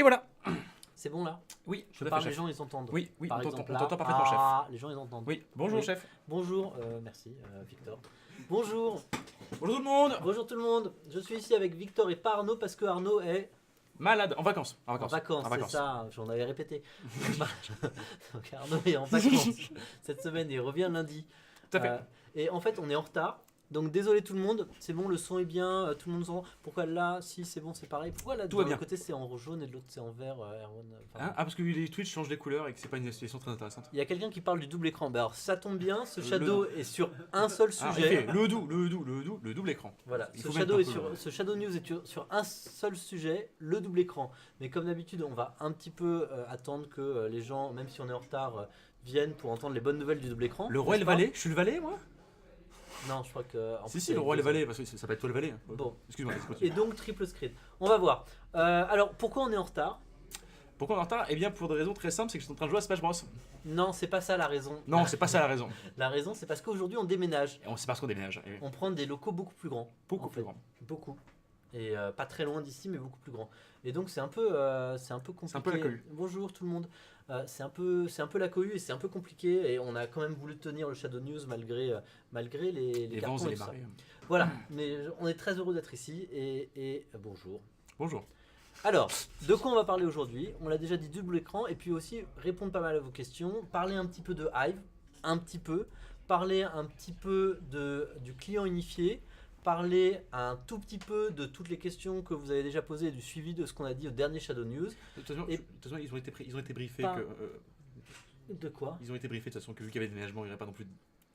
Et voilà. C'est bon là? Oui, Je tout à fait, parle, les chef. gens ils entendent. Oui, oui, Par on exemple, t'entend là, parfaitement, chef. les gens ils entendent. Oui, bonjour, Oui. chef. Bonjour, merci Victor. Bonjour, Bonjour tout le monde. bonjour tout le monde. Je suis ici avec Victor et pas Arnaud parce que Arnaud est Malade, en vacances. En en vacances. vacances, En c'est vacances. ça, j'en avais répété. Donc Arnaud est en vacances cette semaine et il revient lundi. Tout à fait. Et en fait on est en retard. Donc désolé tout le monde, c'est bon, le son est bien, tout le monde s'entend. Pourquoi là, si c'est bon, c'est pareil. Pourquoi là, Tout d'un va bien. côté c'est en rouge-jaune et de l'autre c'est en vert, Erwan, enfin, Hein, parce que les Twitch changent les couleurs et que c'est pas une situation très intéressante. Il y a quelqu'un qui parle du double écran. Bah alors ça tombe bien, ce Le- shadow est sur un seul Ah, sujet. effet, le double écran. Voilà, Il ce faut shadow, mettre est un peu, sur, ce shadow news est sur un seul sujet, le double écran. Mais comme d'habitude, on va un petit peu attendre que les gens, même si on est en retard, viennent pour entendre les bonnes nouvelles du double écran. Le roi et le n'est-ce pas? valet. Je suis le valet, moi. Non, je crois que. en plus, Si, le roi et le valet, parce que ça va être toi le valet. Bon. Excuse-moi, vas-y, Et continue. donc triple screen. On va voir. Alors pourquoi on est en retard? Pourquoi on est en retard? Eh bien, pour des raisons très simples, c'est que je suis en train de jouer à Smash Bros. Non, c'est pas ça la raison. Non, c'est pas ça la raison. La raison, c'est parce qu'aujourd'hui on déménage. Et c'est parce qu'on déménage. Eh oui. On prend des locaux beaucoup plus grands. Beaucoup en plus fait. grand. Beaucoup. Et pas très loin d'ici, mais beaucoup plus grand. Et donc c'est un peu compliqué. C'est un peu la cohue. Bonjour tout le monde. C'est un peu la cohue et c'est un peu compliqué. Et on a quand même voulu tenir le Shadow News malgré les Les cartons vents et et les tout ça. marées. Voilà. Mais on est très heureux d'être ici et bonjour. Bonjour. Alors, de quoi on va parler aujourd'hui? On l'a déjà dit, double écran, et puis aussi répondre pas mal à vos questions, parler un petit peu de Hive, un petit peu, parler un petit peu du client unifié, parler un tout petit peu de toutes les questions que vous avez déjà posées et du suivi de ce qu'on a dit au dernier Shadow News. De toute façon, Et- de toute façon, ils ont été briefés Pas- que. De quoi? Ils ont été briefés de toute façon que vu qu'il y avait des déménagements, il n'y aurait pas non plus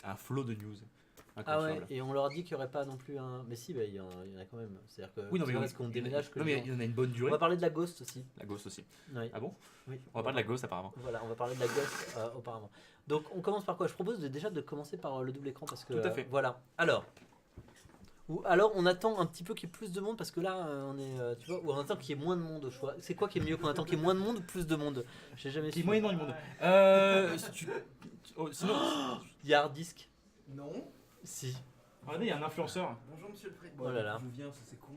un flot de news. Ah ouais, Incontrôlable. et on leur a dit qu'il n'y aurait pas non plus un... Mais si, bah, il y en a quand même. C'est-à-dire que Oui, non, c'est mais pas oui, parce qu'on déménage que non, les mais gens- il y en a une bonne On durée. va parler de la Ghost aussi. La Ghost aussi. Oui. Ah bon? Oui. On va parler de la Ghost apparemment. Voilà, on va parler de la Ghost auparavant. Donc on commence par quoi? Je propose déjà de commencer par le double écran parce que Tout à fait. voilà. Alors on attend un petit peu qu'il y ait plus de monde parce que là on est tu vois, ou on attend qu'il y ait moins de monde au choix. C'est quoi qui est mieux, qu'on attend qu'il y ait moins de monde ou plus de monde? J'ai jamais Qui est su. moyennement du monde. Sinon, Il y a Hard Disk. Non. Si. regardez, il y a un influenceur. Bonjour monsieur le président. Oh là là. Je viens, ça c'est con.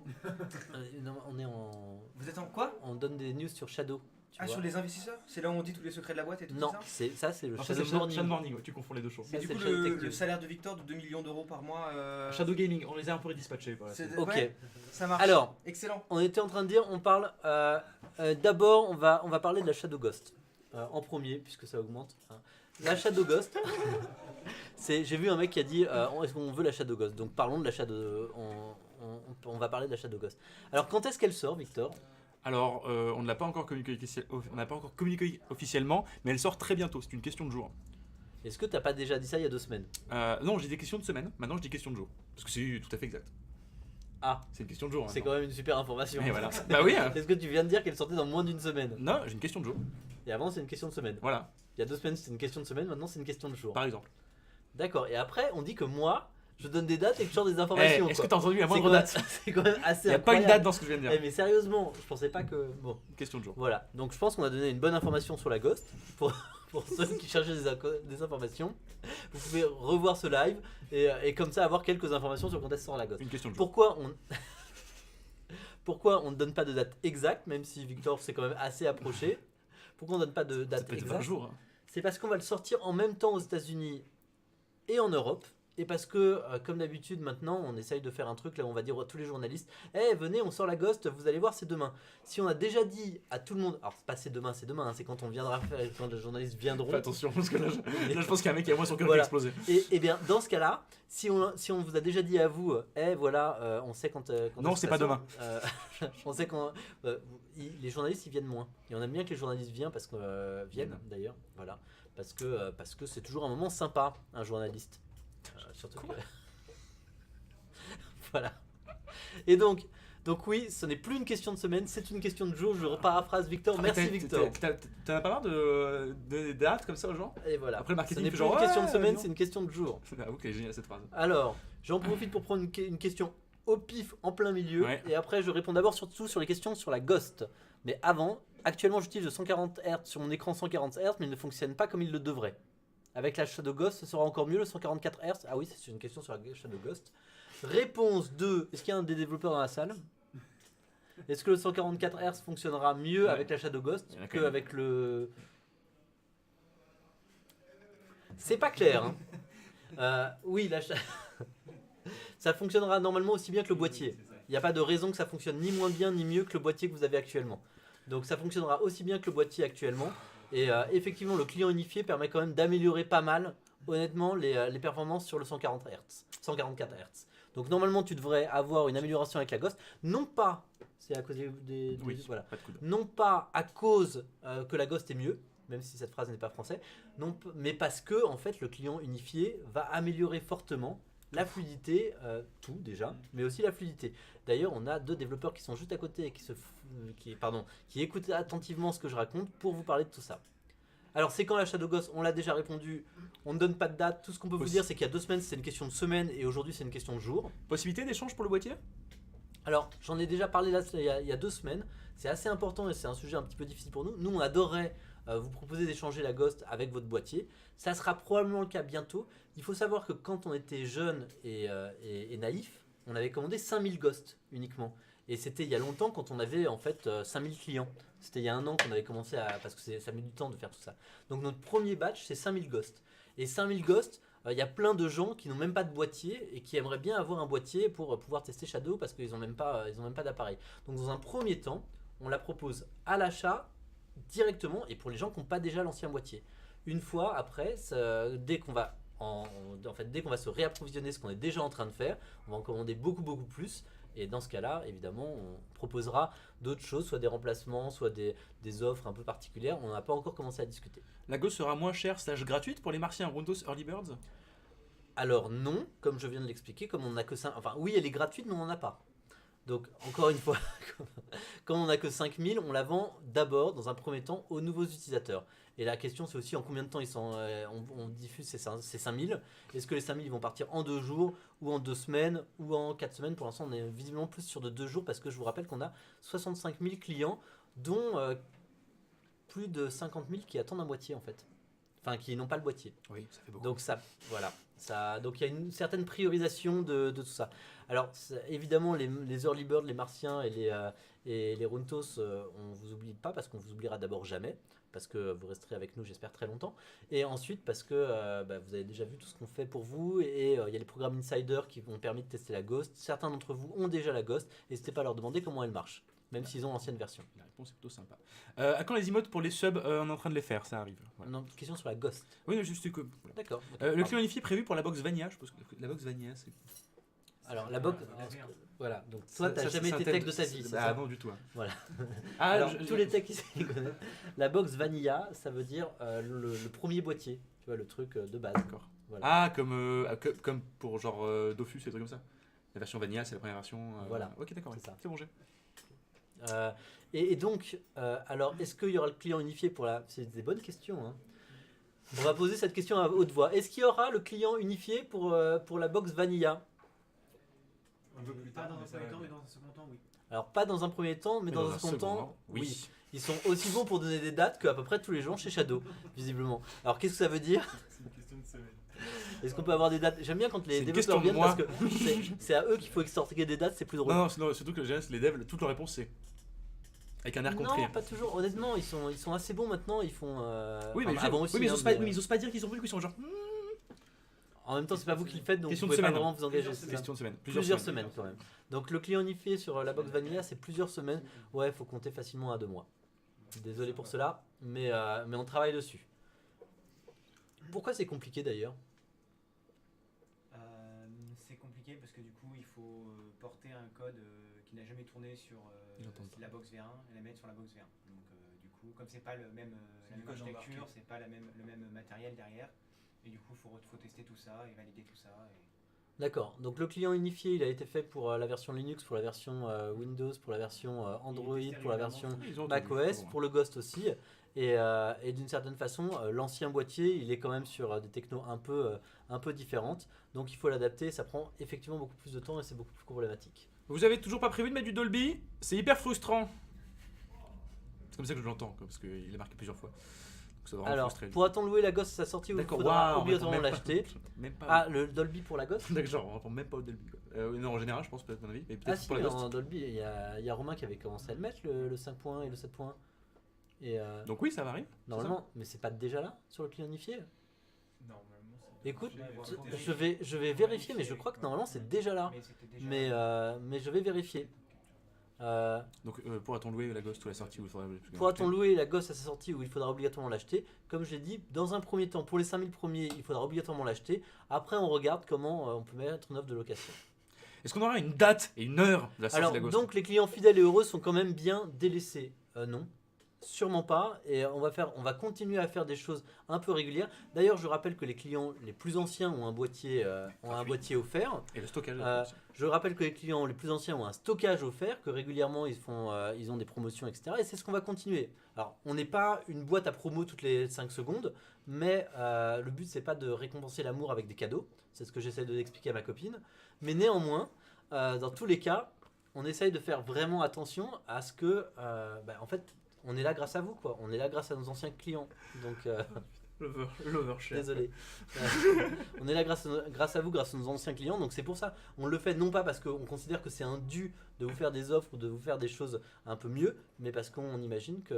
Non, on est en Vous êtes en quoi? on donne des news sur Shadow. Tu Ah, vois. sur les investisseurs? C'est là où on dit tous les secrets de la boîte et tout Non, ça? c'est le Non, ça, Shadow c'est Morning. Shadow Morning, ouais, tu confonds les deux choses. Ça, Mais du c'est coup, le Shadow Tech le News. salaire de Victor de 2 millions d'euros par mois. Shadow Gaming, on les a un peu redispatchés. Voilà. c'est- Ok. ouais, ça marche. Alors, Excellent. on était en train de dire, on parle. D'abord, on va parler de la Shadow Ghost en premier, puisque ça augmente. Hein. La Shadow Ghost, j'ai vu un mec qui a dit est-ce qu'on veut la Shadow Ghost? Donc parlons de la Shadow. On va parler de la Shadow Ghost. Alors, quand est-ce qu'elle sort, Victor? Alors, on ne l'a pas encore communiqué, on n'a pas encore communiqué officiellement, mais elle sort très bientôt. C'est une question de jour. Est-ce que t'as pas déjà dit ça il y a 2 semaines? Non, j'ai des questions de semaine. Maintenant, je dis question de jour, parce que c'est tout à fait exact. Ah, C'est une question de jour. c'est quand même une super information. Et voilà. Bah oui. Hein. Est-ce que tu viens de dire qu'elle sortait dans moins d'une semaine? Non, j'ai une question de jour. Et avant, c'est une question de semaine. Voilà, Il y a 2 semaines, c'était une question de semaine, maintenant, c'est une question de jour. par exemple. D'accord. Et après, on dit que moi, je donne des dates et que je sors des informations. Est-ce quoi. que t'as entendu la C'est moindre quand même- date? C'est quand même assez Il n'y a pas une incroyable. date dans ce que je viens de Eh, dire. mais sérieusement, je pensais pas que. Bon, Une question de jour. voilà. Donc je pense qu'on a donné une bonne information sur la Ghost. Pour ceux qui cherchaient des informations, vous pouvez revoir ce live et comme ça avoir quelques informations sur quand est-ce sort la Ghost. Une question de jour. Pourquoi on ne donne pas de date exacte, même si Victor s'est quand même assez approché? Pourquoi on ne donne pas de Ça date peut être 20 exacte? jours. Hein. C'est parce qu'on va le sortir en même temps aux États-Unis et en Europe. Et parce que, comme d'habitude, maintenant, on essaye de faire un truc là où on va dire à tous les journalistes venez, on sort la Ghost, vous allez voir, c'est demain. Si on a déjà dit à tout le monde, alors c'est pas c'est demain, hein, c'est quand on viendra faire, quand les journalistes viendront. Fais attention, parce que là, je pense qu'il y a un mec qui a moins son cœur Voilà. qui a explosé. Et bien, dans ce cas-là, si on vous a déjà dit à vous, voilà, on sait quand. Non, est-ce c'est que pas ça demain. sort. On sait quand. Les journalistes, ils viennent moins. Et on aime bien que les journalistes viennent parce que viennent d'ailleurs, voilà, parce que c'est toujours un moment sympa, un journaliste. Surtout que. Voilà. Et donc oui, ce n'est plus une question de semaine, c'est une question de jour. Je paraphrase Victor. Merci Victor. T'en as pas marre de dates comme ça aux gens? Et voilà. Après, le Ce marketing n'est fait plus une genre, question de ouais, semaine, non. c'est une question de jour. Ah, ok, génial cette phrase. Alors, j'en profite pour prendre une question au pif en plein milieu. Ouais. Et après, je réponds d'abord surtout sur les questions sur la Ghost. Mais avant, actuellement, j'utilise le 140 Hz sur mon écran 140 Hz, mais il ne fonctionne pas comme il le devrait. Avec la Shadow Ghost, ce sera encore mieux le 144 Hz. Ah oui, c'est une question sur la Shadow Ghost. Réponse 2. Est-ce qu'il y a un des développeurs dans la salle? Est-ce que le 144 Hz fonctionnera mieux Ouais. avec la Shadow Ghost Il y en a quand même. qu'avec le... C'est pas clair. Hein. Oui, ça fonctionnera normalement aussi bien que le boîtier. Il n'y a pas de raison que ça fonctionne ni moins bien ni mieux que le boîtier que vous avez actuellement. Donc ça fonctionnera aussi bien que le boîtier actuellement. Et effectivement, le client unifié permet quand même d'améliorer pas mal, honnêtement, les performances sur le 140 Hz, 144 Hz. Donc normalement, tu devrais avoir une amélioration avec la Ghost. Non pas, c'est à cause Oui, voilà. pas de coup de- Non pas à cause que la Ghost est mieux, même si cette phrase n'est pas français, non, mais parce que en fait le client unifié va améliorer fortement la fluidité, tout déjà, mais aussi la fluidité. D'ailleurs, on a deux développeurs qui sont juste à côté et qui écoutent attentivement ce que je raconte pour vous parler de tout ça. Alors, c'est quand la Shadow Ghost? On l'a déjà répondu. On ne donne pas de date. Tout ce qu'on peut vous dire, c'est qu'il y a 2 semaines, c'est une question de semaine et aujourd'hui, c'est une question de jour. Possibilité d'échange pour le boîtier? Alors, j'en ai déjà parlé là, il y a 2 semaines. C'est assez important et c'est un sujet un petit peu difficile pour nous. Nous, on adorerait vous proposer d'échanger la Ghost avec votre boîtier. Ça sera probablement le cas bientôt. Il faut savoir que quand on était jeune et naïf, on avait commandé 5000 Ghosts uniquement. Et c'était il y a longtemps quand on avait en fait 5000 clients. C'était il y a 1 an qu'on avait commencé à... Parce que ça met du temps de faire tout ça. Donc notre premier batch, c'est 5000 Ghosts. Et 5000 Ghosts, il y a plein de gens qui n'ont même pas de boîtier et qui aimeraient bien avoir un boîtier pour pouvoir tester Shadow parce qu'ils n'ont même pas d'appareil. Donc dans un premier temps, on la propose à l'achat directement et pour les gens qui n'ont pas déjà l'ancien boîtier. Une fois après, dès qu'on va dès qu'on va se réapprovisionner, ce qu'on est déjà en train de faire, on va en commander beaucoup plus. Et dans ce cas-là, évidemment, on proposera d'autres choses, soit des remplacements, soit des offres un peu particulières. On n'a pas encore commencé à discuter. La Ghost sera moins chère, / gratuite pour les martiens Runtos Early Birds? Alors non, comme je viens de l'expliquer, comme on n'a que 5... Enfin oui, elle est gratuite, mais on n'en a pas. Donc encore une fois, comme on n'a que 5000, on la vend d'abord, dans un premier temps, aux nouveaux utilisateurs. Et la question c'est aussi en combien de temps on diffuse ces 5000. Est-ce que les 5000 ils vont partir en 2 jours, ou en 2 semaines, ou en 4 semaines? Pour l'instant on est visiblement plus sur de 2 jours, parce que je vous rappelle qu'on a 65 000 clients, dont plus de 50 000 qui attendent un boîtier en fait. Enfin qui n'ont pas le boîtier. Oui, ça fait beaucoup. Donc ça, voilà. Donc il y a une certaine priorisation de tout ça. Alors évidemment les early birds, les martiens et les runtos, on vous oublie pas parce qu'on vous oubliera d'abord jamais, parce que vous resterez avec nous j'espère très longtemps, et ensuite parce que vous avez déjà vu tout ce qu'on fait pour vous, et il y a les programmes Insider qui vont permis de tester la Ghost. Certains d'entre vous ont déjà la Ghost, n'hésitez pas à leur demander comment elle marche, même s'ils ont l'ancienne version. La réponse est plutôt sympa. À quand les emotes pour les subs? On est en train de les faire, ça arrive. Voilà. Non, question sur la Ghost. Oui, mais juste que. Voilà. D'accord. Le client unifié prévu pour la box Vanilla. Je pense que la box Vanilla, c'est. Alors la box, voilà. Donc toi t'as Ça, jamais c'est un été thème tech de ta vie, c'est Ah ça? non, du tout. Hein. Voilà. Ah, Alors, tous les techs ici les connaissent. La box Vanilla, ça veut dire le premier boîtier, tu vois, le truc de base. D'accord. Voilà. Ah, comme pour genre Dofus et des trucs comme ça. La version Vanilla, c'est la première version. Voilà. Ok, d'accord. C'est ça. C'est bon, j'ai. Et donc, alors, est-ce qu'il y aura le client unifié pour la... C'est des bonnes questions, hein. On va poser cette question à haute voix. Est-ce qu'il y aura le client unifié pour la box Vanilla? Un peu plus tard, dans un premier temps, mais dans un second temps, oui. Alors, pas dans un premier temps, mais dans un second temps, oui. oui. Ils sont aussi bons pour donner des dates qu'à peu près tous les gens chez Shadow, visiblement. Alors, qu'est-ce que ça veut dire? C'est une question de semaine. Est-ce qu'on peut avoir des dates? J'aime bien quand les C'est une développeurs question de viennent moi. parce que c'est à eux qu'il faut extorquer des dates, c'est plus drôle. Non, surtout que les devs, toute leur réponse c'est. Avec un air compris. Non, pas toujours. Honnêtement, ils sont assez bons maintenant. Ils font. Oui, mais, avant aussi. oui, mais ils hein, osent pas, ils osent pas dire qu'ils sont bons, ils sont genre. En même temps, c'est pas vous qui le faites, donc Question vous de pouvez pas semaine. vraiment vous engager. c'est ça. Question de semaine. Plusieurs semaines quand même. Donc le client unifié sur la box Vanilla, c'est plusieurs semaines. Ouais, faut compter facilement à 2 mois. Désolé pour cela, mais on travaille dessus. Pourquoi c'est compliqué d'ailleurs? C'est compliqué parce que du coup il faut porter un code qui n'a jamais tourné sur Ils entendent pas. la box V1 et la mettre sur la box V1. Donc du coup comme c'est pas le même, C'est la du même code architecture, embarqué. c'est pas le même matériel derrière, et du coup faut tester tout ça et valider tout ça. D'accord. Donc le client unifié, il a été fait pour la version Linux, pour la version Windows, pour la version Android, pour la version Ils ont entendu, macOS, c'est bon. pour le Ghost aussi. Et d'une certaine façon, l'ancien boîtier, il est quand même sur des technos un peu différentes. Donc il faut l'adapter. Ça prend effectivement beaucoup plus de temps et c'est beaucoup plus problématique. Vous avez toujours pas prévu de mettre du Dolby? C'est hyper frustrant. C'est comme ça que je l'entends, quoi, parce qu'il est marqué plusieurs fois. Donc c'est vraiment Alors, frustré. pourra-t-on louer la gosse à sa sortie ou il D'accord, faudra waouh, obligatoirement même pas- l'acheter? Même pas. Ah, le Dolby pour la gosse? D'accord, on répond même pas au Dolby. Quoi. Non, en général, je pense peut-être, à mon avis. Mais Ah peut-être si, pour la Ghost. en Dolby, il y a Romain qui avait commencé à le mettre, le 5.1 et le 7.1. Et Donc oui, ça varie. normalement, mais c'est pas déjà là sur le client unifié? Normalement, c'est. Écoute, Ouais, je vais vérifier, mais je crois que normalement c'est déjà là. Mais c'était déjà. Mais je vais vérifier. Donc pourra-t-on louer la Ghost ou la sortie ou il faudra... Pourra-t-on louer la gosse à sa sortie ou il faudra obligatoirement l'acheter? Comme je l'ai dit, dans un premier temps, pour les 5000 premiers, il faudra obligatoirement l'acheter. Après, on regarde comment on peut mettre une offre de location. Est-ce qu'on aura une date et une heure de la sortie Alors, de la Ghost? donc les clients fidèles et heureux sont quand même bien délaissés. Non, sûrement pas. Et on va continuer à faire des choses un peu régulières. D'ailleurs, je rappelle que les clients les plus anciens ont un boîtier offert. Et le stockage de Euh, la Ghost. Je rappelle que les clients les plus anciens ont un stockage offert, que régulièrement ils ont des promotions, etc. Et c'est ce qu'on va continuer. Alors, on n'est pas une boîte à promo toutes les 5 secondes, mais le but c'est pas de récompenser l'amour avec des cadeaux. C'est ce que j'essaie de l'expliquer à ma copine. Mais néanmoins, dans tous les cas, on essaye de faire vraiment attention à ce que, en fait, on est là grâce à vous, quoi. On est là grâce à nos anciens clients. Donc, L'overshare. désolé. On est là grâce à vous, grâce à nos anciens clients. Donc c'est pour ça. On le fait non pas parce qu'on considère que c'est un dû de vous faire des offres ou de vous faire des choses un peu mieux, mais parce qu'on imagine que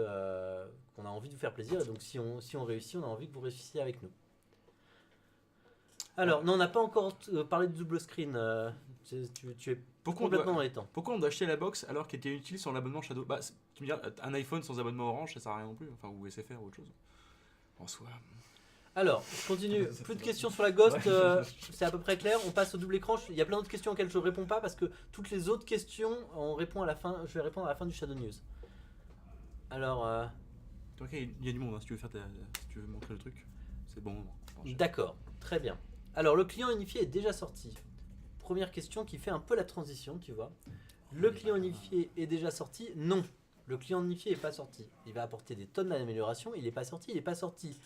qu'on a envie de vous faire plaisir. Et donc si on réussit, on a envie que vous réussissiez avec nous. Alors, non, on n'a pas encore parlé de double screen. Tu es Pourquoi on complètement doit... dans les temps. Pourquoi on doit acheter la box alors qu'elle était utile sans l'abonnement Shadow? Bah, tu me dis, un iPhone sans abonnement Orange, ça sert à rien non plus. Enfin, ou SFR ou autre chose. En soi. Alors, je continue. Plus de questions sur la Ghost, c'est à peu près clair. On passe au double écran. Il y a plein d'autres questions auxquelles je ne réponds pas parce que toutes les autres questions, on répond à la fin. Je vais répondre à la fin du Shadow News. Alors, Ok, il y a du monde, hein, si tu veux montrer le truc. C'est bon moment. d'accord, très bien. Alors, le client unifié est déjà sorti. Première question qui fait un peu la transition, tu vois. Le client unifié est déjà sorti? Non. Le client unifié n'est pas sorti. Il va apporter des tonnes d'améliorations. Il n'est pas sorti. Il n'est pas sorti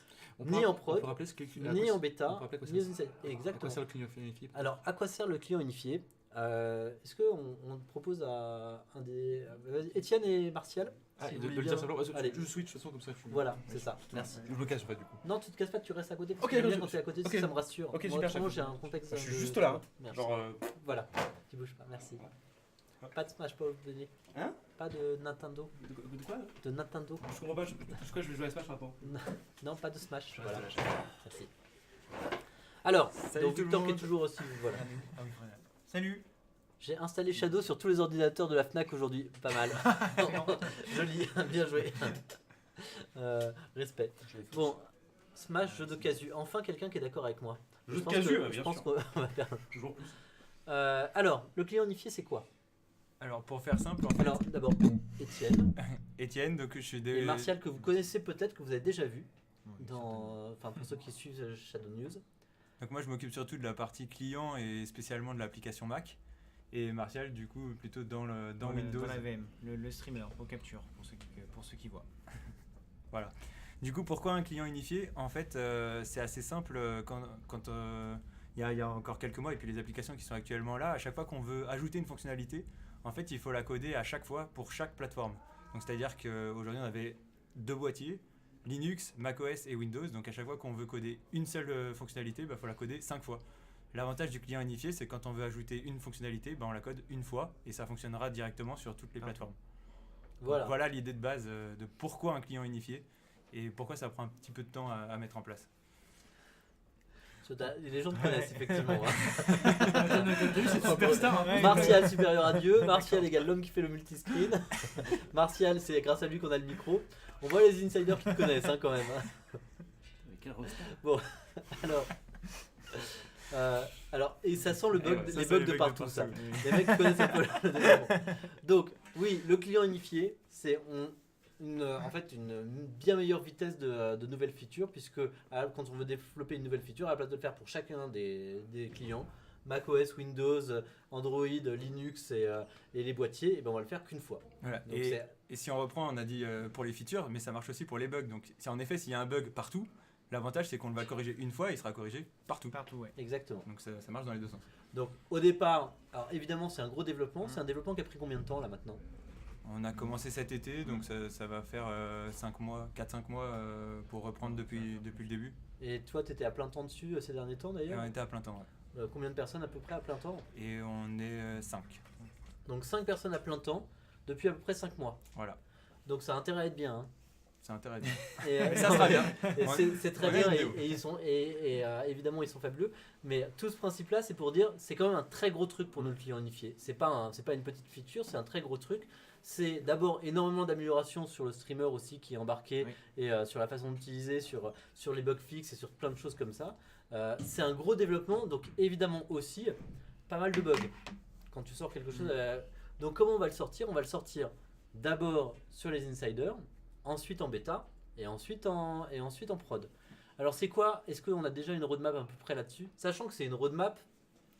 ni en prod, On peut rappeler ce qu'est ni en bêta, on peut rappeler à quoi ni ça aux sert. insights. À quoi Exactement. sert le client unifié? Alors, à quoi sert le client unifié? Est-ce qu'on propose à un des. Vas-y, Étienne et Martial? Ah, si et vous de voulez le bien. dire simplement. Allez. Je switch de toute façon comme ça. Voilà, c'est ça. Merci. Je me casse en fait du coup. Non, tu te casses pas, tu restes à côté. Parce Ok, que j'aime bien je- quand tu es à côté, ok. ça me rassure. Ok, Moi, super, autrement, je- j'ai un contexte. Je suis de- juste là. Merci. Genre. Voilà, tu bouges pas, merci. Pas de Smash, pas obligé. Hein? Pas de Nintendo. De quoi? De Nintendo. Je comprends pas. Pourquoi je vais jouer à Smash rapport? Non, pas de Smash. Voilà. Merci. Alors, Salut donc tout le Victor qui est monde. toujours aussi. Voilà. Ah oui, voilà. Salut. J'ai installé Shadow sur tous les ordinateurs de la Fnac aujourd'hui. Pas mal. Joli, bien joué. Respect. Bon, Smash, jeu de casu. Enfin, quelqu'un qui est d'accord avec moi. Jeu de pense casu, que- bien je pense sûr. qu'on va faire. Toujours plus. Alors, le client unifié, c'est quoi? Alors pour faire simple, en fait, Alors, d'abord, Étienne Étienne, donc je suis et Martial, que vous connaissez peut-être, que vous avez déjà vu. Enfin, pour ceux qui suivent Shadow News. Donc moi je m'occupe surtout de la partie client et spécialement de l'application Mac. Et Martial du coup plutôt dans Windows. Dans la VM, le streamer, au capture, pour ceux qui voient. Voilà. Du coup pourquoi un client unifié? En fait c'est assez simple quand il y a encore quelques mois et puis les applications qui sont actuellement là, à chaque fois qu'on veut ajouter une fonctionnalité, en fait il faut la coder à chaque fois pour chaque plateforme. Donc c'est-à-dire qu'aujourd'hui on avait deux boîtiers, Linux, macOS et Windows, donc à chaque fois qu'on veut coder une seule fonctionnalité, il faut la coder 5 fois. L'avantage du client unifié, c'est quand on veut ajouter une fonctionnalité, on la code une fois et ça fonctionnera directement sur toutes les plateformes. Voilà. Donc voilà l'idée de base de pourquoi un client unifié et pourquoi ça prend un petit peu de temps à mettre en place. Les gens te connaissent, effectivement. C'est superstar. Hein. Martial, supérieur à Dieu. Martial égale l'homme qui fait le multiscreen. Martial, c'est grâce à lui qu'on a le micro. On voit les insiders qui te connaissent, hein, quand même. Hein. Quel rockstar. Bon, alors, et ça sent le bug, Ouais, ça les sent bugs les de bugs partout, de ça. partout, Les mecs qui connaissent un peu le développement. Donc, oui, le client unifié, c'est en fait une bien meilleure vitesse de nouvelles features, puisque quand on veut développer une nouvelle feature, à la place de le faire pour chacun des clients, macOS, Windows, Android, Linux et les boîtiers, et ben on va le faire qu'une fois. Voilà. Donc Et si on reprend, on a dit pour les features, mais ça marche aussi pour les bugs. Donc en effet, s'il y a un bug partout, l'avantage c'est qu'on va le corriger une fois et il sera corrigé partout. Partout, ouais. Exactement. Donc ça marche dans les deux sens. Donc au départ, alors évidemment c'est un gros développement, c'est un développement qui a pris combien de temps là maintenant? On a commencé cet été, donc ça va faire 4-5 mois pour reprendre depuis le début. Et toi, tu étais à plein temps dessus ces derniers temps Et d'ailleurs. on était à plein temps, ouais. Combien de personnes à peu près à plein temps? Et on est 5. Donc 5 personnes à plein temps depuis à peu près 5 mois. Voilà, Donc ça a intérêt à être bien. Hein. c'est intéressant. Et, Mais ça sera bien. et c'est très On a bien une et, vidéo. évidemment ils sont fabuleux. Mais tout ce principe-là, c'est pour dire c'est quand même un très gros truc pour nos clients unifiés. C'est pas une petite feature, c'est un très gros truc. C'est d'abord énormément d'améliorations sur le streamer aussi qui est embarqué Oui. et sur la façon d'utiliser, sur les bugs fixes et sur plein de choses comme ça. C'est un gros développement, donc évidemment aussi pas mal de bugs quand tu sors quelque chose. Donc comment on va le sortir? On va le sortir d'abord sur les insiders, ensuite en bêta et ensuite en prod. Alors c'est quoi? Est-ce qu'on a déjà une roadmap à peu près là-dessus? Sachant que c'est une roadmap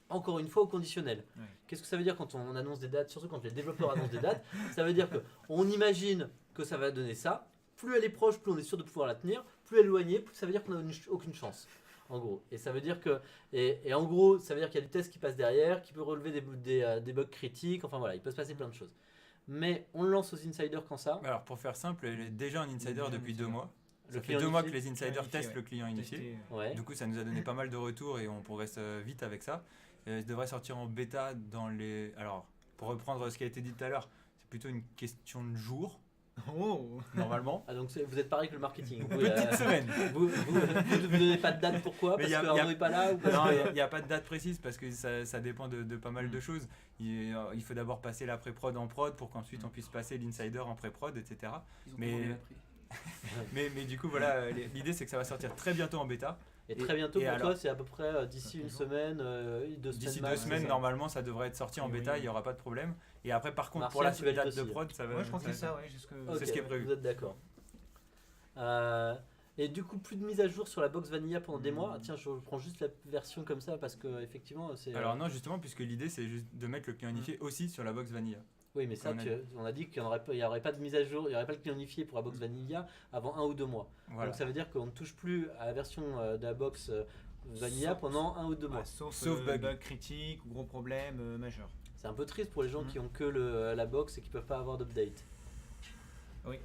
encore une fois au conditionnel. Ouais. Qu'est-ce que ça veut dire quand on annonce des dates, surtout quand les développeurs annoncent des dates? Ça veut dire qu'on imagine que ça va donner ça. Plus elle est proche, plus on est sûr de pouvoir la tenir. Plus elle est éloignée, plus ça veut dire qu'on n'a aucune chance. En gros. Et ça veut dire que. Et en gros, ça veut dire qu'il y a du test qui passe derrière, qui peut relever des bugs critiques. Enfin voilà, il peut se passer plein de choses. Mais on le lance aux insiders quand ça. Alors pour faire simple, elle est déjà en insider Déjà en depuis insider. 2 mois. Le Ça fait client 2 mois que unifié. les insiders Unifié, testent ouais. le client unifié. Tester, Ouais. Du coup, ça nous a donné pas mal de retours et on progresse vite avec ça. Il devrait sortir en bêta dans les. Alors, pour reprendre ce qui a été dit tout à l'heure, c'est plutôt une question de jours, Oh normalement. Ah, donc vous êtes pareil que le marketing. Vous, Petite semaine. vous donnez pas de date, pourquoi? Mais Parce y a- que y a- Arnaud n'est pas là ou parce Non, que- il n'y a pas de date précise parce que ça dépend de pas mal de choses. Il faut d'abord passer la pré-prod en prod pour qu'ensuite on puisse passer l'insider en pré-prod, etc. Mais- Mais du coup, voilà, l'idée c'est que ça va sortir très bientôt en bêta. Et très bientôt et pour alors toi, c'est à peu près d'ici une semaine, 2 semaines. D'ici 2 max, semaines, c'est ça. normalement, ça devrait être sorti en Oui, bêta, oui. il n'y aura pas de problème. Et après, par contre, Martial, pour la tu valides date de aussi. prod, ça va. Moi je crois que c'est ça, ouais. Jusque... Ok, c'est ce qui est prévu. Vous êtes d'accord. Et du coup, plus de mise à jour sur la box Vanilla pendant des mois. Ah, tiens, je prends juste la version comme ça parce que effectivement, c'est. Alors non, justement, puisque l'idée c'est juste de mettre le client unifié aussi sur la box Vanilla. Oui, mais ça, on a on a dit qu'il n'y aurait pas de mise à jour, il n'y aurait pas le client unifié pour la box Vanilla avant 1 ou 2 mois. Voilà. Donc ça veut dire qu'on ne touche plus à la version de la box Vanilla pendant 1 ou 2 mois. Ouais, sauf Sauf bug critique ou gros problème majeur. C'est un peu triste pour les gens Mhm. qui ont que la box et qui ne peuvent pas avoir d'update. Oui.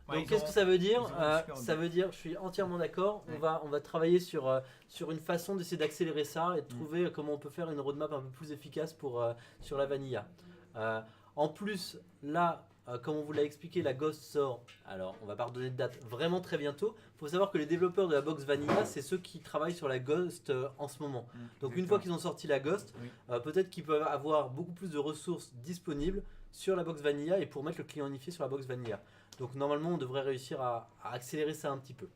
Donc qu'est-ce que ça veut dire? ils auront un super Ça veut dire, je suis entièrement d'accord, Ouais. on va travailler sur une façon d'essayer d'accélérer ça et de trouver comment on peut faire une roadmap un peu plus efficace sur la Vanilla. En plus, là, comme on vous l'a expliqué, la Ghost sort, alors on va pas redonner de date, vraiment très bientôt. Il faut savoir que les développeurs de la box Vanilla, c'est ceux qui travaillent sur la Ghost en ce moment. Donc une fois qu'ils ont sorti la Ghost, Oui. peut-être qu'ils peuvent avoir beaucoup plus de ressources disponibles sur la box Vanilla et pour mettre le client unifié sur la box Vanilla. Donc normalement on devrait réussir à accélérer ça un petit peu.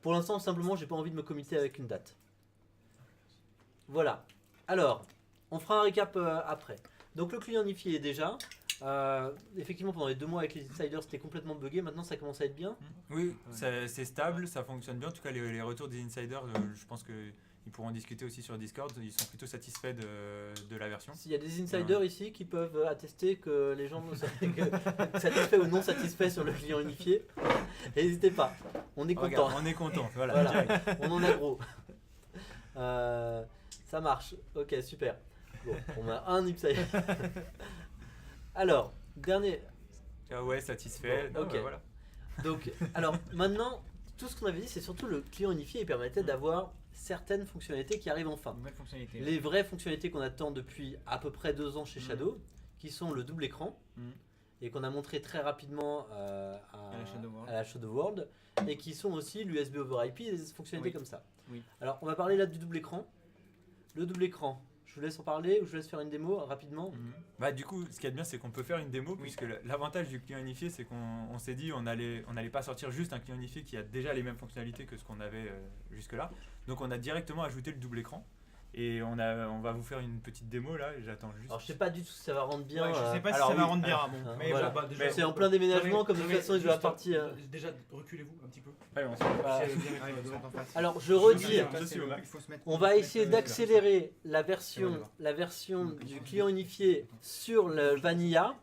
Pour l'instant simplement j'ai pas envie de me committer avec une date. Voilà. Alors, on fera un récap après. Donc le client unifié est déjà. Effectivement pendant les 2 mois avec les insiders c'était complètement buggé, maintenant ça commence à être bien. Oui, c'est stable, ça fonctionne bien. En tout cas, les retours des insiders, je pense qu'ils pourront discuter aussi sur Discord. Ils sont plutôt satisfaits de la version. S'il y a des insiders ici qui peuvent attester que les gens sont satisfaits ou non satisfaits sur le client unifié, n'hésitez pas, on est content. Regarde, on est content. Voilà, Voilà. direct. On en a gros. Ça marche. Ok, super. Bon, on a un insider. Alors, dernier. Ah ouais, satisfait. Bon, Non, ok. bah, voilà. Donc, alors maintenant, tout ce qu'on avait dit, c'est surtout le client unifié. Il permettait d'avoir certaines fonctionnalités qui arrivent enfin. Nouvelle fonctionnalité. Les vraies fonctionnalités qu'on attend depuis à peu près 2 ans chez Shadow, qui sont le double écran, et qu'on a montré très rapidement à la Shadow World, et qui sont aussi l'USB over IP et des fonctionnalités Oui. comme ça. Oui. Alors, on va parler là du double écran. Le double écran, je vous laisse en parler ou je vous laisse faire une démo rapidement. Bah, du coup, ce qui est bien, c'est qu'on peut faire une démo, puisque l'avantage du client unifié, c'est qu'on s'est dit on n'allait pas sortir juste un client unifié qui a déjà les mêmes fonctionnalités que ce qu'on avait jusque-là. Donc on a directement ajouté le double écran. Et on va vous faire une petite démo là, et j'attends juste. Alors, je sais pas du tout si ça va rendre bien. Ouais, je sais pas si alors ça va oui. rendre bien. Bon, Ah, mais voilà. bah, déjà, C'est en plein déménagement, Non, comme de toute mais façon, il doit juste, partir. Déjà, reculez-vous un petit peu. Allez, on se Voilà. Si elle veut bien Ah, mettre il faut devant. se mettre en face. Alors, je redis, Je suis au max. Il faut se mettre- on va essayer d'accélérer la Et version voilà. du client unifié sur le Vanilla.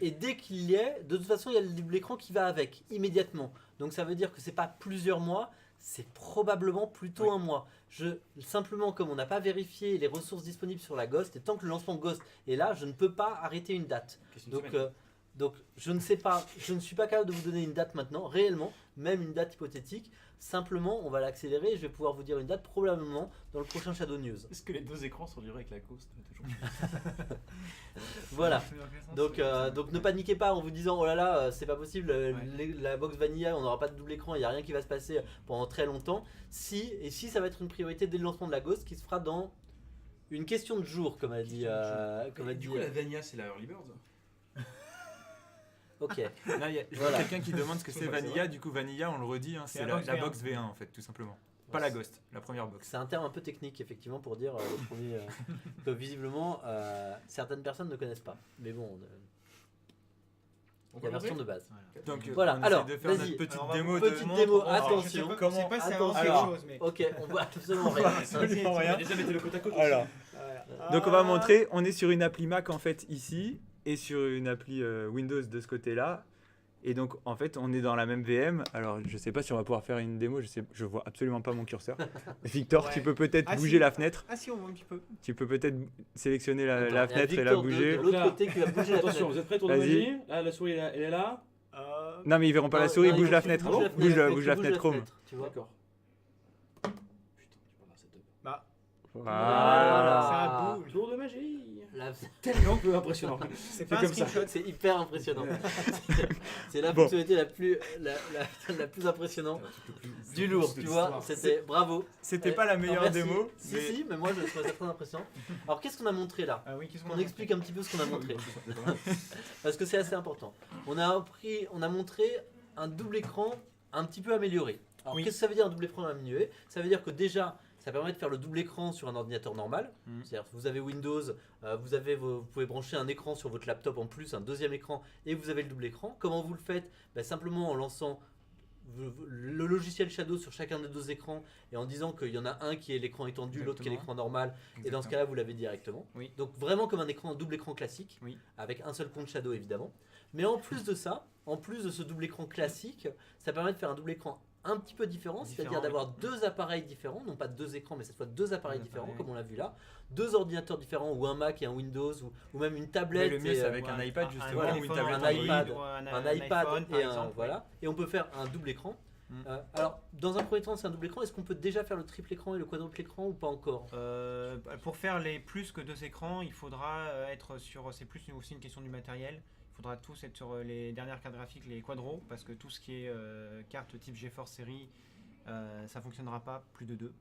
Et dès qu'il y est, de toute façon, il y a le double écran qui va avec immédiatement. Donc ça veut dire que c'est pas plusieurs mois, c'est probablement plutôt un mois. Simplement, comme on n'a pas vérifié les ressources disponibles sur la Ghost, et tant que le lancement Ghost est là, je ne peux pas arrêter une date. Question de Donc semaine. Donc je ne sais pas, je ne suis pas capable de vous donner une date maintenant, réellement, même une date hypothétique. Simplement, on va l'accélérer et je vais pouvoir vous dire une date probablement dans le prochain Shadow News. Est-ce que les deux écrans sont livrés avec la Ghost? Voilà. Donc ne paniquez pas en vous disant oh là là, c'est pas possible, la box Vanilla, on n'aura pas de double écran, il n'y a rien qui va se passer pendant très longtemps. Si ça va être une priorité dès le lancement de la Ghost qui se fera dans une question de jour, comme a dit. Du coup, la Vanilla, c'est la Early Bird. Ok. Là, il y a Voilà. quelqu'un qui demande ce que c'est Ouais, c'est Vanilla. Du coup, Vanilla, on le redit, hein, c'est la la box box V1 en fait, tout simplement. Pas la Ghost, la première box. C'est un terme un peu technique effectivement pour dire le premier que visiblement certaines personnes ne connaissent pas. Mais bon, la version de base. Donc, Voilà, on essaie alors, de faire vas-y. notre petite Alors, on va- démo petite de. démo, Alors, attention. Je sais pas si ça avance Alors, quelque chose, mais. Ok, on voit absolument rien. Absolument rien. Déjà, mettez le côte à côte. Alors, Voilà. donc on va montrer, on est sur une appli Mac en fait ici et sur une appli Windows de ce côté-là. Et donc en fait on est dans la même VM. Alors je sais pas si on va pouvoir faire une démo, je vois absolument pas mon curseur. Victor, Ouais. tu peux peut-être Ah, bouger si. la fenêtre. Ah si, on voit un petit peu. Tu peux peut-être sélectionner la Attends, il y a fenêtre et la Victor bouger. de l'autre côté qui va bouger la Attention, fenêtre. vous êtes prêts, tour de Vas-y. magie. Là, la souris, elle est là. Non mais ils verront pas la Non, souris, non, bouge il la faut que fenêtre. tu bouges Bouge la tu bouges fenêtre Chrome. Tu vois. D'accord. Putain, tu parles d'un setup. Bah, Voilà. ça bouge. Tour de magie. La- Tellement peu impressionnant. C'est pas un comme ça. screenshot. C'est hyper impressionnant. C'est la Bon. fonctionnalité la plus impressionnante du lourd, tu vois. C'était bravo. C'était pas la meilleure merci. démo. Si, mais- si, mais moi je trouvais ça très impressionnant. Alors qu'est-ce qu'on a montré là? Ah oui, qu'est-ce On explique un petit peu ce qu'on a montré. Parce que c'est assez important. On a montré un double écran un petit peu amélioré. Alors Oui. qu'est-ce que ça veut dire un double écran amélioré? Ça veut dire que déjà, ça permet de faire le double écran sur un ordinateur normal. Mhm. C'est-à-dire que vous avez Windows, vous pouvez brancher un écran sur votre laptop en plus, un deuxième écran, et vous avez le double écran. Comment vous le faites? Simplement en lançant le logiciel Shadow sur chacun des deux écrans et en disant qu'il y en a un qui est l'écran étendu, l'autre qui est l'écran normal. Et dans ce cas-là, vous l'avez directement. Oui. Donc vraiment comme un double écran classique, Oui. avec un seul compte Shadow évidemment. Mais en plus de ça, en plus de ce double écran classique, ça permet de faire un double écran un petit peu différent, c'est-à-dire Différent, d'avoir deux appareils différents, non pas deux écrans, mais cette fois deux appareils Deux différents, appareils. comme on l'a vu là, deux ordinateurs différents, ou un Mac et un Windows, ou même une Mais tablette. le mieux et, c'est avec un iPad justement voilà, ou une téléphone, tablette un Android. iPad, ou un iPad iPhone, par et exemple, voilà, et on peut faire un double écran. Mm. Alors, dans un premier temps, c'est un double écran. Est-ce qu'on peut déjà faire le triple écran et le quadruple écran ou pas encore? Pour faire les plus que deux écrans, il faudra être sur. C'est plus aussi une question du matériel. Il faudra tous être sur les dernières cartes graphiques, les quadros, parce que tout ce qui est carte type GeForce série, ça fonctionnera pas plus de deux,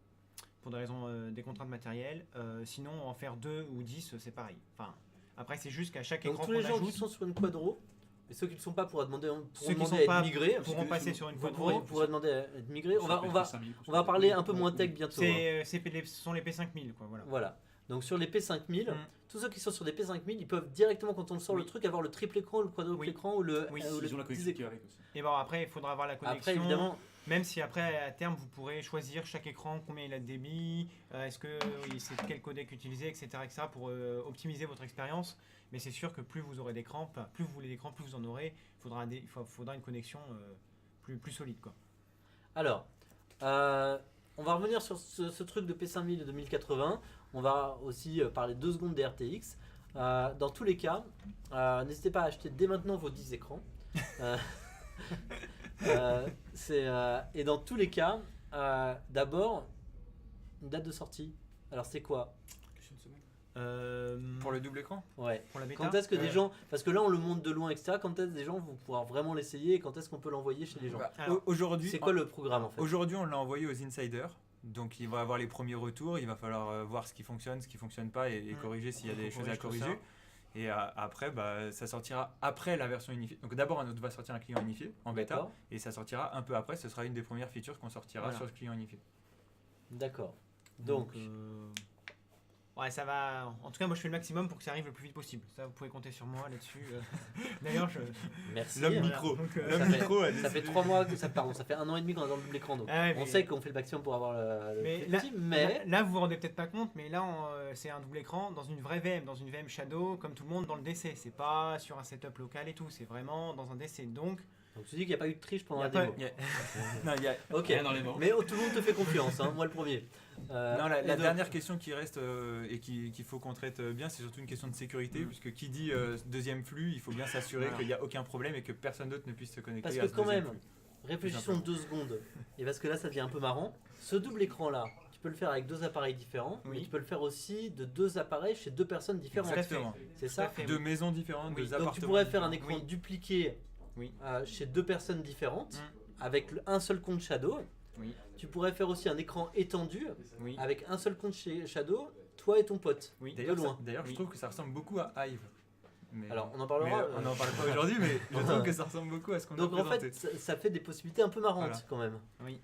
pour des raisons des contraintes matérielles. Sinon, en faire 2 ou 10, c'est pareil. Enfin, après, c'est juste qu'à chaque Donc écran tous les qu'on gens qui ajoute, sont sur une quadro, et ceux qui ne sont pas pourront demander, Ceux qui demander sont à être pas migrés. pourront passer sur une Vous quadro. pourrez demander à être migrés. On va parler un peu moins tech bientôt. hein. Ce sont les P5000, quoi. Voilà. Voilà. Donc sur les P5000, Mm. tous ceux qui sont sur des P5000, ils peuvent directement quand on sort le Oui. truc avoir le triple écran, le quadruple Oui. écran ou le, Oui. ou le Ils ont la dix connectivité écrans. avec aussi. Et bon, après, il faudra avoir la connexion. Après évidemment, Même si après, à terme, vous pourrez choisir chaque écran, combien il a de débit, est-ce que c'est quel codec utiliser, etc., pour optimiser votre expérience. Mais c'est sûr que plus vous aurez d'écran, enfin, plus vous voulez d'écran, plus vous en aurez. Il faudra une connexion plus solide, quoi. alors, on va revenir sur ce truc de P5000 et de 1080. On va aussi parler 2 secondes des RTX. Dans tous les cas, n'hésitez pas à acheter dès maintenant vos 10 écrans. Et dans tous les cas, d'abord, une date de sortie. Alors c'est quoi? Question de semaine. Pour le double écran. Ouais. Pour la bêta. Quand est-ce que des gens, parce que là on le monte de loin, etc. Quand est-ce que des gens vont pouvoir vraiment l'essayer et quand est-ce qu'on peut l'envoyer chez les gens? Bah, Alors, Aujourd'hui, C'est quoi le programme en fait? Aujourd'hui, on l'a envoyé aux insiders. Donc, il va avoir les premiers retours. Il va falloir voir ce qui fonctionne pas et corriger s'il y a des choses à corriger. Et après, ça sortira après la version unifiée. Donc, d'abord, on va sortir un client unifié en bêta. D'accord. Et ça sortira un peu après. Ce sera une des premières features qu'on sortira Voilà. sur ce client unifié. D'accord. Donc, ouais, ça va. En tout cas, moi, je fais le maximum pour que ça arrive le plus vite possible. Ça, vous pouvez compter sur moi là-dessus. D'ailleurs, merci. L'homme Voilà. micro. Donc, L'homme Ça fait- micro a Ça fait décidé. 3 mois, ça fait 1 an et demi qu'on est dans le double écran. Donc Ah ouais, on mais- sait qu'on fait le maximum pour avoir le Mais plus là, petit, mais là, vous vous rendez peut-être pas compte, mais là, c'est un double écran dans une vraie VM, dans une VM Shadow, comme tout le monde dans le DC. C'est pas sur un setup local et tout, c'est vraiment dans un DC. Donc, Donc tu dis qu'il n'y a pas eu de triche pendant Y a la pas- démo. Non, il y a- Ok, Rien dans les mains. mais tout le monde te fait confiance, hein, moi le premier. Non, Et la donc- dernière question qui reste et qu'il faut qu'on traite bien, c'est surtout une question de sécurité, puisque qui dit deuxième flux, il faut bien s'assurer Voilà. qu'il n'y a aucun problème et que personne d'autre ne puisse se connecter Parce à que ce quand deuxième même, flux. réfléchissons 2 secondes. Et parce que là, ça devient un peu marrant. Ce double écran-là, tu peux le faire avec 2 appareils différents, mais Oui. tu peux le faire aussi de 2 appareils chez 2 personnes différentes. Exactement. C'est Tout à ça fait. Deux maisons différentes, Oui. deux Donc appartements. tu pourrais faire un différents. écran dupliqué Oui. chez 2 personnes différentes, Mm. avec un seul compte Shadow. Oui. Tu pourrais faire aussi un écran étendu, Oui. avec un seul compte chez Shadow, toi et ton pote. Oui. De D'ailleurs, loin. d'ailleurs, je Oui. trouve que ça ressemble beaucoup à Hive. Mais- Alors, on en mais, parlera. on n'en parle pas aujourd'hui, mais je trouve que ça ressemble beaucoup à ce qu'on a Donc en présenté. fait, ça fait des possibilités un peu marrantes Voilà. quand même. Oui.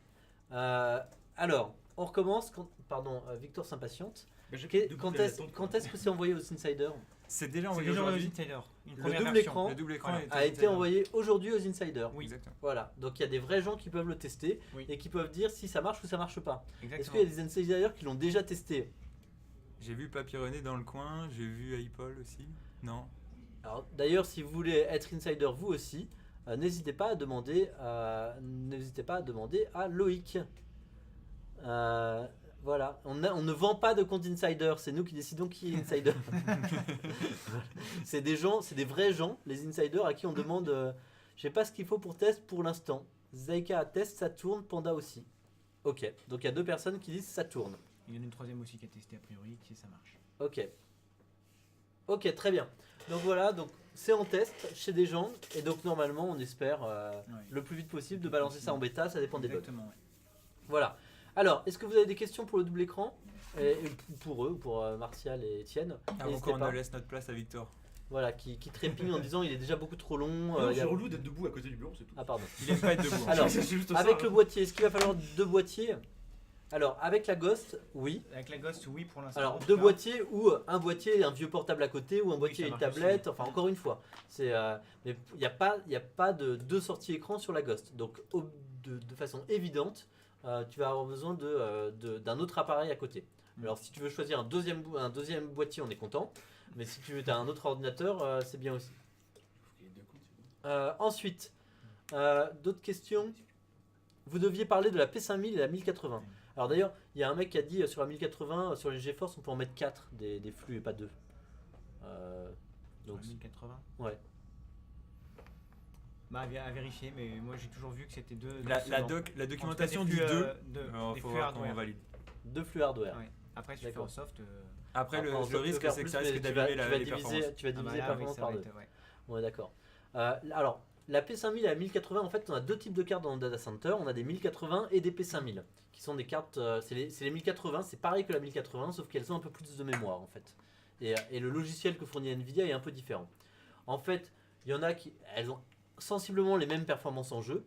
Alors, on recommence. Pardon, Victor s'impatiente. Mais j'ai Qu'est- deux Quand bouteilles est-ce d'attente, quand est-ce que c'est envoyé aux insiders C'est déjà C'est envoyé déjà aujourd'hui. Insider. Une Le première double version. écran Le double écran Voilà. est a été envoyé aujourd'hui aux insiders. Oui. Exactement. Voilà, donc il y a des vrais gens qui peuvent le tester Oui. et qui peuvent dire si ça marche ou ça marche pas. Est-ce Exactement. qu'il y a des insiders qui l'ont déjà testé? J'ai vu Papy René dans le coin, j'ai vu iPol aussi. Non. Alors, d'ailleurs, si vous voulez être insider vous aussi, n'hésitez pas à demander, à Loïc. Voilà, on ne vend pas de compte insider, c'est nous qui décidons qui est insider. C'est des gens, c'est des vrais gens, les insiders à qui on demande. Je sais pas ce qu'il faut pour test pour l'instant. Zaika a test, ça tourne, Panda aussi. Ok, donc il y a 2 personnes qui disent ça tourne. Il y en a une troisième aussi qui a testé a priori, qui ça marche. Ok. Ok, très bien. Donc voilà, donc c'est en test chez des gens et donc normalement on espère le plus vite possible de balancer ça en bêta, ça dépend des bugs. Exactement. Ouais. Voilà. Alors, est-ce que vous avez des questions pour le double écran et pour eux, pour Martial et Étienne? Avant N'hésitez qu'on pas. ne laisse notre place à Victor. Voilà, qui trépigne en disant il est déjà beaucoup trop long. Non, il y c'est a- relou d'être debout à côté du bureau, c'est tout. Ah pardon. Il aime pas être debout. Alors, C'est juste ça, avec hein. le boîtier, est-ce qu'il va falloir 2 boîtiers? Alors, avec la Ghost, oui. Avec la Ghost, oui pour l'instant. Alors, En tout 2 cas. boîtiers ou un boîtier et un vieux portable à côté ou un boîtier ça et une marche tablette. aussi. Enfin, encore une fois, c'est mais il n'y a pas de 2 sorties écran sur la Ghost. Donc, de façon évidente, tu vas avoir besoin d'un autre appareil à côté. Alors, si tu veux choisir un deuxième boîtier, on est content. Mais si tu veux as un autre ordinateur, c'est bien aussi. Ensuite, d'autres questions? Vous deviez parler de la P5000 et la 1080. Alors d'ailleurs, il y a un mec qui a dit sur la 1080, sur les GeForce, on peut en mettre 4 des flux et pas 2. Donc, 1080. ouais. Bah, à vérifier, mais moi j'ai toujours vu que c'était deux. La seulement. la documentation En tout du cas, des 2, flux, des faut flux voir qu'on hardware. valide. 2 flux hardware. Ouais. Après, si tu fais D'accord. en soft. Après, Après, en le soft, risque, faire c'est que plus, ça mais risque tu vas d'abîmer les diviser, performances. tu vas Ah bah diviser là, oui, performance ça par va 2. être, ouais. Ouais, d'accord. Alors, la P5000 et la 1080, en fait, on a 2 types de cartes dans le data center. On a des 1080 et des P5000, qui sont des cartes. C'est les 1080, c'est pareil que la 1080, sauf qu'elles ont un peu plus de mémoire, en fait. Et le logiciel que fournit Nvidia est un peu différent. En fait, il y en a elles ont sensiblement les mêmes performances en jeu,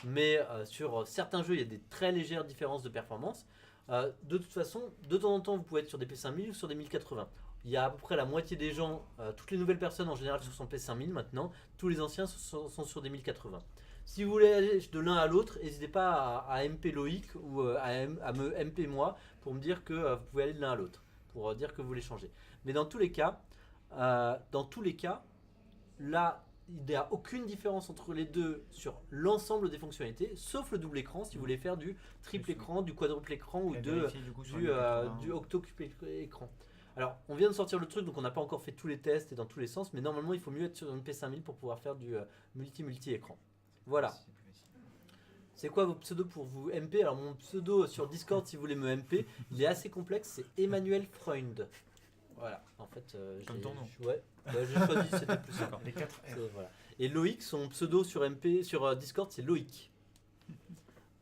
mais sur certains jeux, il y a des très légères différences de performance. De toute façon, de temps en temps, vous pouvez être sur des P5000 ou sur des 1080. Il y a à peu près la moitié des gens, toutes les nouvelles personnes en général sur son P5000 maintenant, tous les anciens sont sur des 1080. Si vous voulez aller de l'un à l'autre, n'hésitez pas à MP Loïc ou à me MP moi pour me dire que vous pouvez aller de l'un à l'autre, pour dire que vous voulez changer. Mais dans tous les cas, là, il n'y a aucune différence entre les deux sur l'ensemble des fonctionnalités, sauf le double écran si vous voulez faire du triple écran, du quadruple écran ou Et vérifier, du coup, sur du le 1080. octuple écran. Alors, on vient de sortir le truc, donc on n'a pas encore fait tous les tests et dans tous les sens, mais normalement, il faut mieux être sur une P5000 pour pouvoir faire du multi-écran. Voilà. C'est plus facile. C'est quoi vos pseudos pour vous MP? Alors, mon pseudo sur Discord, si vous voulez me MP, il est assez complexe, c'est Emmanuel Freund. Voilà, en fait, Comme ton nom. Ouais, j'ai choisi, c'était plus simple. Les 4 R. Voilà. Et Loïc, son pseudo sur MP, sur Discord, c'est Loïc.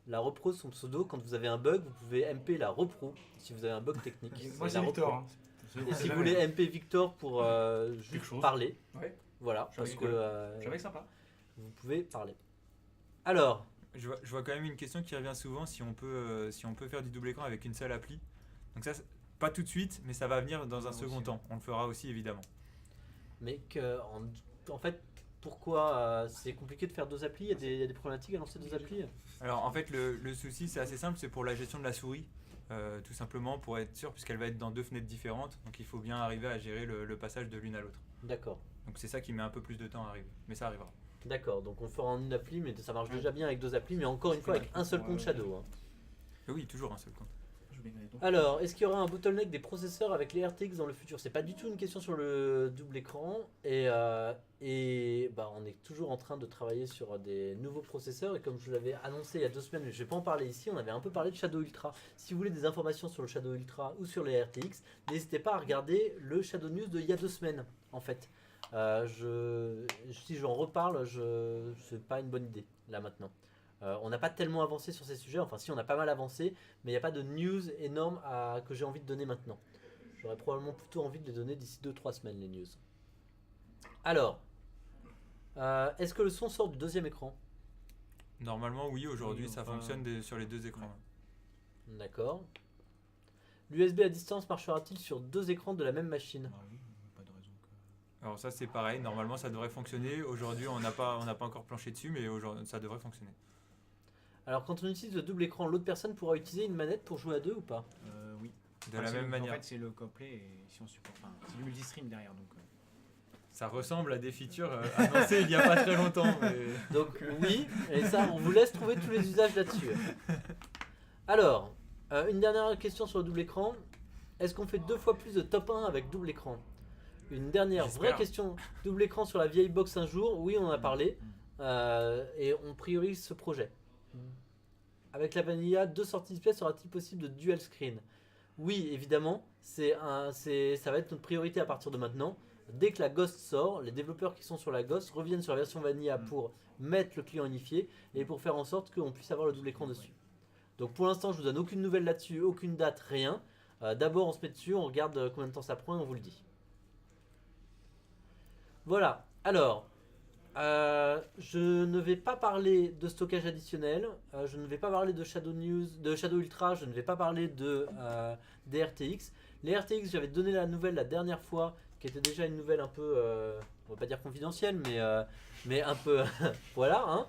La repro, son pseudo, quand vous avez un bug, vous pouvez MP la repro si vous avez un bug technique. Moi, C'est c'est la Victor. repro. Hein. Et si vous voulez MP Victor pour juste chose. parler, Ouais, voilà, Je parce suis que je suis avec sympa. vous pouvez parler. Alors, Je vois quand même une question qui revient souvent si on peut faire du double écran avec une seule appli. Donc ça, pas tout de suite, mais ça va venir dans un second temps. On le fera aussi évidemment. mais en fait, pourquoi c'est compliqué de faire 2 applis? Il y a des problématiques à lancer 2 applis? Alors en fait, le souci c'est assez simple, c'est pour la gestion de la souris. Tout simplement pour être sûr, puisqu'elle va être dans 2 fenêtres différentes. Donc il faut bien arriver à gérer le passage de l'une à l'autre. D'accord. Donc c'est ça qui met un peu plus de temps à arriver. Mais ça arrivera. D'accord, donc on le fera en une appli, mais ça marche déjà bien avec 2 applis, mais encore une fois avec un seul compte Shadow. Hein. Oui, toujours un seul compte. Alors, est-ce qu'il y aura un bottleneck des processeurs avec les RTX dans le futur? C'est pas du tout une question sur le double écran. Et on est toujours en train de travailler sur des nouveaux processeurs. Et comme je vous l'avais annoncé il y a 2 semaines, mais je vais pas en parler ici, on avait un peu parlé de Shadow Ultra. Si vous voulez des informations sur le Shadow Ultra ou sur les RTX, n'hésitez pas à regarder le Shadow News d'il y a 2 semaines, en fait. Si j'en reparle, c'est pas une bonne idée, là maintenant. On n'a pas tellement avancé sur ces sujets, enfin si on a pas mal avancé, mais il n'y a pas de news énorme que j'ai envie de donner maintenant. J'aurais probablement plutôt envie de les donner d'ici 2-3 semaines les news. Alors, est-ce que le son sort du 2e écran? Normalement, oui, aujourd'hui Oui, ça enfin, fonctionne sur les 2 écrans. D'accord. L'USB à distance marchera-t-il sur 2 écrans de la même machine? Ah oui, pas de raison que. Alors ça c'est pareil, normalement ça devrait fonctionner. Aujourd'hui on n'a pas encore planché dessus, mais aujourd'hui ça devrait fonctionner. Alors quand on utilise le double écran, l'autre personne pourra utiliser une manette pour jouer à 2 ou pas? Oui. De la même manière. En fait, c'est le couplet et si on supporte. Enfin, c'est du multistream derrière donc. Ça ressemble à des features annoncées il n'y a pas très longtemps. Mais... Donc oui, et ça on vous laisse trouver tous les usages là-dessus. Alors, une dernière question sur le double écran. Est-ce qu'on fait 2 fois plus de top 1 avec double écran? Une dernière vraie J'espère. question. Double écran sur la vieille box un jour? Oui, on en a parlé. Et on priorise ce projet. Avec la Vanilla, 2 sorties display, sera-t-il possible de dual screen? Oui, évidemment. Ça va être notre priorité à partir de maintenant. Dès que la Ghost sort, les développeurs qui sont sur la Ghost reviennent sur la version Vanilla pour mettre le client unifié et pour faire en sorte qu'on puisse avoir le double écran dessus. Donc pour l'instant, je vous donne aucune nouvelle là-dessus, aucune date, rien. D'abord, on se met dessus, on regarde combien de temps ça prend et on vous le dit. Voilà. Alors, je ne vais pas parler de stockage additionnel, je ne vais pas parler de Shadow News, de Shadow Ultra, je ne vais pas parler des RTX. Les RTX, j'avais donné la nouvelle la dernière fois, qui était déjà une nouvelle un peu, on va pas dire confidentielle, mais un peu, voilà. Hein.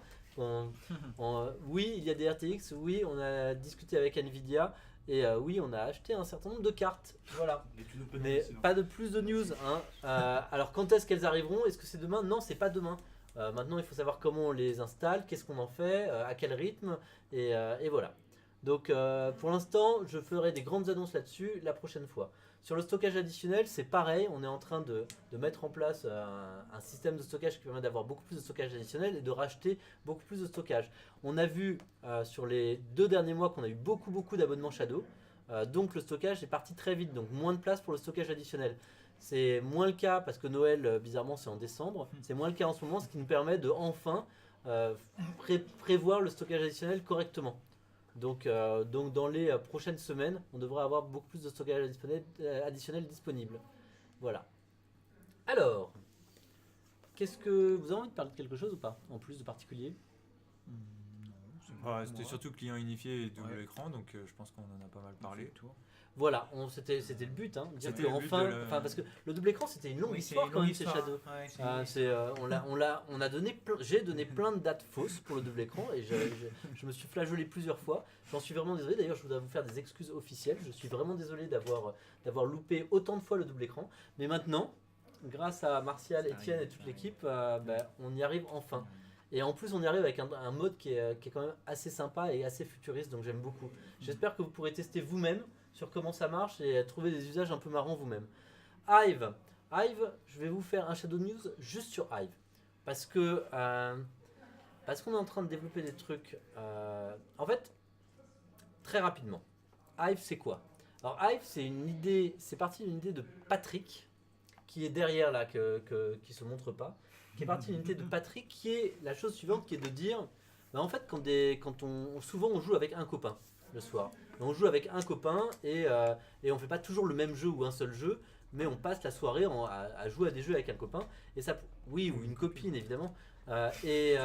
Oui, il y a des RTX, oui, on a discuté avec Nvidia, et oui, on a acheté un certain nombre de cartes, voilà. Mais pas de plus de news. Hein. Alors quand est-ce qu'elles arriveront? Est-ce que c'est demain? Non, c'est pas demain. Maintenant, il faut savoir comment on les installe, qu'est-ce qu'on en fait, à quel rythme, et voilà. Donc pour l'instant, je ferai des grandes annonces là-dessus la prochaine fois. Sur le stockage additionnel, c'est pareil, on est en train de mettre en place un système de stockage qui permet d'avoir beaucoup plus de stockage additionnel et de racheter beaucoup plus de stockage. On a vu sur les 2 derniers mois qu'on a eu beaucoup d'abonnements Shadow, donc le stockage est parti très vite, donc moins de place pour le stockage additionnel. C'est moins le cas parce que Noël, bizarrement, c'est en décembre. C'est moins le cas en ce moment, ce qui nous permet de enfin prévoir le stockage additionnel correctement. Donc dans les prochaines semaines, on devrait avoir beaucoup plus de stockage additionnel disponible. Voilà. Alors, qu'est-ce que vous avez envie de parler de quelque chose ou pas, en plus de particulier? C'était surtout client unifié et double écran, donc je pense qu'on en a pas mal parlé. Voilà, c'était le but, hein, dire C'était que le but enfin, de la- parce que le double écran c'était une longue Oui, c'est histoire une quand longue même chez histoire. Shadow. Ouais, On a donné, j'ai donné plein de dates fausses pour le double écran et je me suis flageolé plusieurs fois. J'en suis vraiment désolé. D'ailleurs, je voudrais vous faire des excuses officielles. Je suis vraiment désolé d'avoir loupé autant de fois le double écran. Mais maintenant, grâce à Martial, Etienne et toute l'équipe, on y arrive enfin. Et en plus, on y arrive avec un mode qui est quand même assez sympa et assez futuriste, donc j'aime beaucoup. J'espère que vous pourrez tester vous-même sur comment ça marche et trouver des usages un peu marrants vous-même. Hive, je vais vous faire un Shadow News juste sur Hive. Parce qu'on est en train de développer des trucs. En fait, très rapidement, Hive c'est quoi? Alors Hive c'est parti d'une idée de Patrick, qui est derrière là, qui se montre pas, qui est parti d'une idée de Patrick, qui est la chose suivante, qui est de dire, en fait souvent on joue avec un copain le soir. On joue avec un copain et on fait pas toujours le même jeu ou un seul jeu, mais on passe la soirée à jouer à des jeux avec un copain. Et ça, oui, ou une copine évidemment. On fait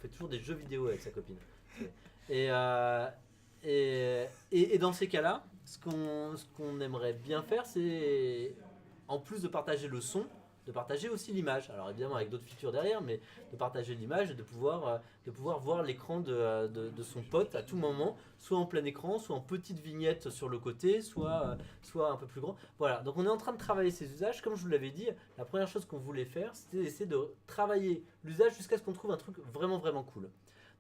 toujours des jeux vidéo avec sa copine. Et dans ces cas-là, ce qu'on aimerait bien faire, c'est en plus de partager le son, de partager aussi l'image. Alors évidemment avec d'autres features derrière, mais de partager l'image et de pouvoir voir l'écran de son pote à tout moment, soit en plein écran, soit en petite vignette sur le côté, soit un peu plus grand. Voilà, donc on est en train de travailler ces usages. Comme je vous l'avais dit, la première chose qu'on voulait faire, c'était essayer de travailler l'usage jusqu'à ce qu'on trouve un truc vraiment vraiment cool.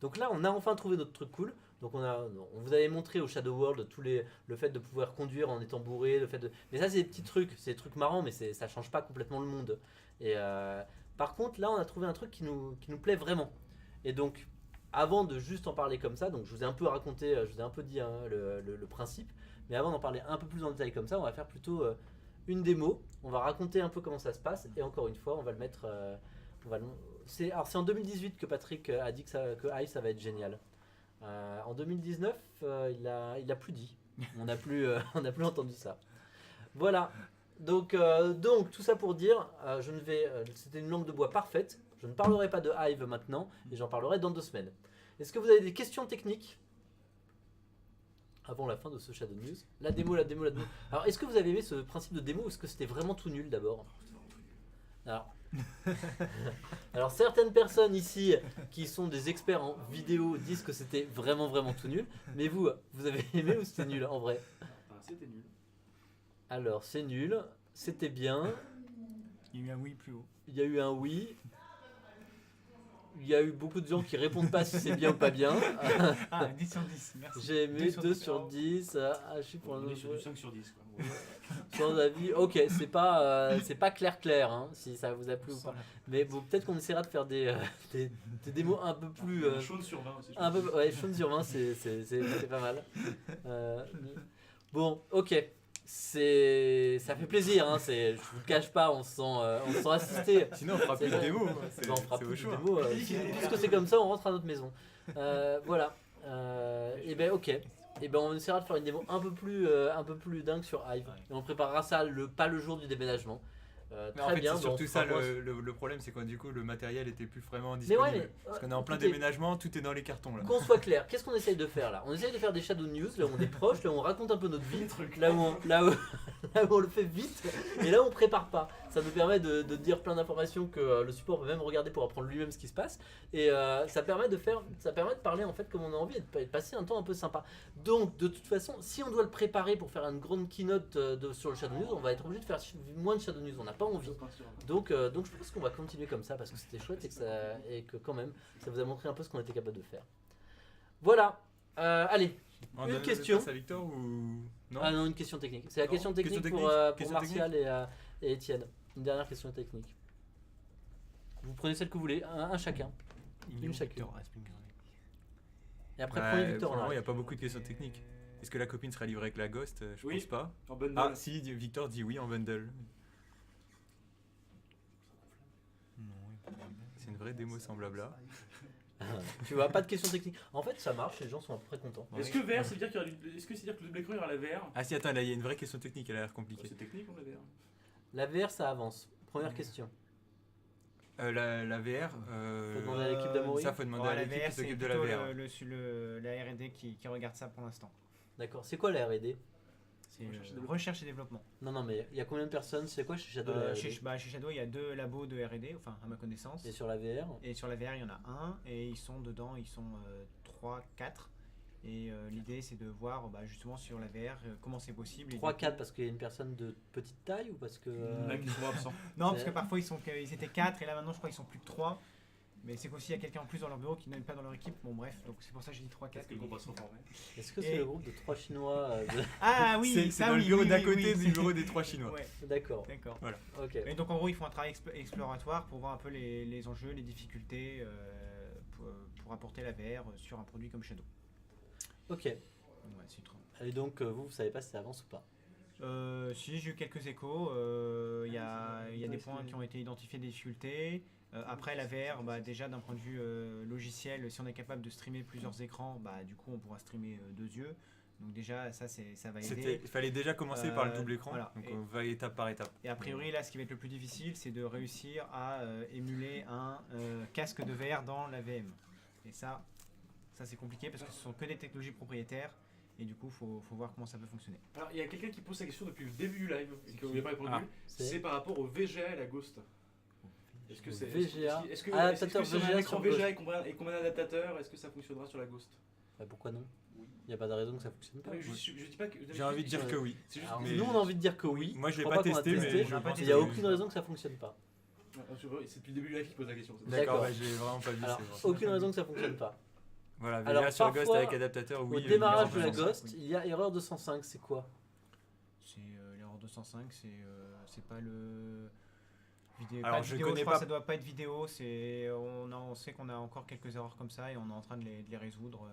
Donc là, on a enfin trouvé notre truc cool. Donc on vous avait montré au Shadow World le fait de pouvoir conduire en étant bourré, mais ça c'est des petits trucs, c'est des trucs marrants, mais ça change pas complètement le monde. Et par contre, là on a trouvé un truc qui nous plaît vraiment. Et donc, avant de juste en parler comme ça, donc je vous ai un peu raconté, je vous ai un peu dit le principe, mais avant d'en parler un peu plus en détail comme ça, on va faire plutôt une démo. On va raconter un peu comment ça se passe, et encore une fois, on va le mettre. C'est en 2018 que Patrick a dit que Hive ça va être génial. En 2019, il a plus dit. On n'a plus entendu ça. Voilà. Donc tout ça pour dire, c'était une langue de bois parfaite. Je ne parlerai pas de Hive maintenant et j'en parlerai dans 2 semaines. Est-ce que vous avez des questions techniques avant la fin de ce Shadow News? La démo. Alors, est-ce que vous avez aimé ce principe de démo ou est-ce que c'était vraiment tout nul d'abord? Alors certaines personnes ici qui sont des experts en vidéo disent que c'était vraiment vraiment tout nul. Mais vous avez aimé ou c'était nul en vrai? C'était nul. Alors c'est nul, c'était bien. Il y a eu un oui plus haut. Il y a eu un oui. Il y a eu beaucoup de gens qui répondent pas si c'est bien ou pas bien. Ah, 10 sur 10, merci. J'ai aimé 2 sur 10. Je suis pour On un est sur du 5 sur 10. Quoi. sans avis. Ok, c'est pas clair hein, si ça vous a plu ou pas. Mais bon, peut-être qu'on essaiera de faire des démos un peu plus. Chaude sur 20 aussi. Un peu, ouais, jaune sur 20, c'est pas mal. Bon, ok. Ça fait plaisir, hein, je vous le cache pas, on se sent assisté. Sinon, on fera plus de démo. On fera plus au de choix. démo. Puisque c'est comme ça, on rentre à notre maison. Voilà. Et ben ok. Et ben on essaiera de faire une démo un peu plus dingue sur Hive. Et on préparera ça pas le jour du déménagement. Mais en Très fait, bien. c'est surtout on ça fera le problème, c'est que du coup le matériel était plus vraiment Mais disponible. ouais, mais Parce qu'on est en plein écoutez, déménagement, tout est dans les cartons là. qu'on soit clair, qu'est-ce qu'on essaye de faire là? On essaye de faire des Shadow News, là où on est proche, là où on raconte un peu notre vie, là où on le fait vite, et là où on prépare pas. Ça nous permet de dire plein d'informations que le support peut même regarder pour apprendre lui-même ce qui se passe, et ça permet de parler en fait comme on a envie, et de passer un temps un peu sympa. Donc de toute façon, si on doit le préparer pour faire une grande keynote sur le Shadow News, on va être obligé de faire moins de Shadow News, on n'a pas envie. Donc je pense qu'on va continuer comme ça parce que c'était chouette et que quand même ça vous a montré un peu ce qu'on était capable de faire. Voilà, allez, On une donne question. la place à Victor ou non? Ah non, une question technique. C'est la Non, question technique, question pour technique. Martial et Étienne. Une dernière question technique. Vous prenez celle que vous voulez, un chacun. Une chacune. Et après, prenez Victor. Pour le moment, il n'y a là. pas beaucoup de questions techniques. Est-ce que la copine sera livrée avec la Ghost? Je Oui. pense pas. En bundle. Ah si, Victor dit oui en bundle. C'est une vraie démo sans blabla. Tu vois, pas de question technique. En fait, ça marche, les gens sont à peu près contents. Est-ce que VR, c'est dire qu'il y aura est-ce que c'est dire que le double écran il y aura la VR? Ah si, attends, là il y a une vraie question technique, elle a l'air compliquée. C'est technique ou la VR? La VR, ça avance. Première question. La VR, Faut demander à l'équipe d'Amaury. ça faut demander à l'équipe qui s'occupe de la VR. La R&D qui regarde ça pour l'instant. D'accord. C'est quoi la R&D? C'est recherche et développement. Non, mais il y a combien de personnes? C'est quoi chez Shadow la R&D? Chez Shadow, il y a 2 labos de R&D, enfin à ma connaissance. Et sur la VR? Et sur la VR, il y en a un, et ils sont 3, 4. Et l'idée, c'est de voir justement sur la VR comment c'est possible. 3-4 parce qu'il y a une personne de petite taille ou parce que... Il y en a qui sont absents. Non, parce que parfois ils étaient 4 et là maintenant je crois qu'ils sont plus que 3. Mais c'est qu'aussi il y a quelqu'un en plus dans leur bureau qui n'est pas dans leur équipe. Bon bref, donc c'est pour ça que j'ai dit 3, 4. Est-ce que le compas sont formés? Est-ce que c'est le groupe de 3 Chinois Ah oui, C'est ça dans le oui, bureau oui, d'à oui, côté oui. du bureau des 3 Chinois. Ouais, D'accord. d'accord. Ok. Et donc en gros ils font un travail exploratoire pour voir un peu les enjeux, les difficultés pour apporter la VR sur un produit comme Shadow. Ok. Ouais, c'est trop. Et donc vous savez pas si ça avance ou pas? Si, j'ai eu quelques échos. Il y a des points qui ont été identifiés, des difficultés. Après la VR, déjà d'un point de vue logiciel, si on est capable de streamer plusieurs écrans, du coup on pourra streamer 2 yeux. Donc déjà ça va aider. Il fallait déjà commencer par le double écran, voilà. donc on va étape par étape. Et a priori là ce qui va être le plus difficile c'est de réussir à émuler un casque de VR dans la VM. Et ça c'est compliqué parce que ce sont que des technologies propriétaires. Et du coup, faut voir comment ça peut fonctionner. Alors, il y a quelqu'un qui pose sa question depuis le début du live et que vous n'avez pas répondu. Ah, c'est par rapport au VGA et la Ghost. Est-ce que c'est VGA. est-ce que Adaptateur si on a un VGA écran sur VGA et qu'on met un adaptateur, est-ce que ça fonctionnera sur la Ghost? Bah, pourquoi non? Oui. Il n'y a pas de raison que ça fonctionne pas. Je dis pas que J'ai envie de dire que oui. C'est juste Alors, mais- nous on a envie de dire que oui. Moi, je l'ai crois pas qu'on a testé, mais je on a pas pense Il que n'y a oui. aucune raison que ça fonctionne pas. c'est depuis le début du live qui pose la question. D'accord. D'accord, bah, j'ai vraiment pas vu. Alors, c'est vrai. aucune raison que ça fonctionne pas. Voilà, Alors, VGA sur Ghost parfois, avec adaptateur, oui. Au démarrage il de y a la vraiment Ghost, ça. il y a erreur 205, c'est quoi? C'est l'erreur 205, c'est pas le vidéo. Alors, pas de je vidéo, connais crois pas- que ça doit pas être vidéo. On sait qu'on a encore quelques erreurs comme ça et on est en train de les résoudre,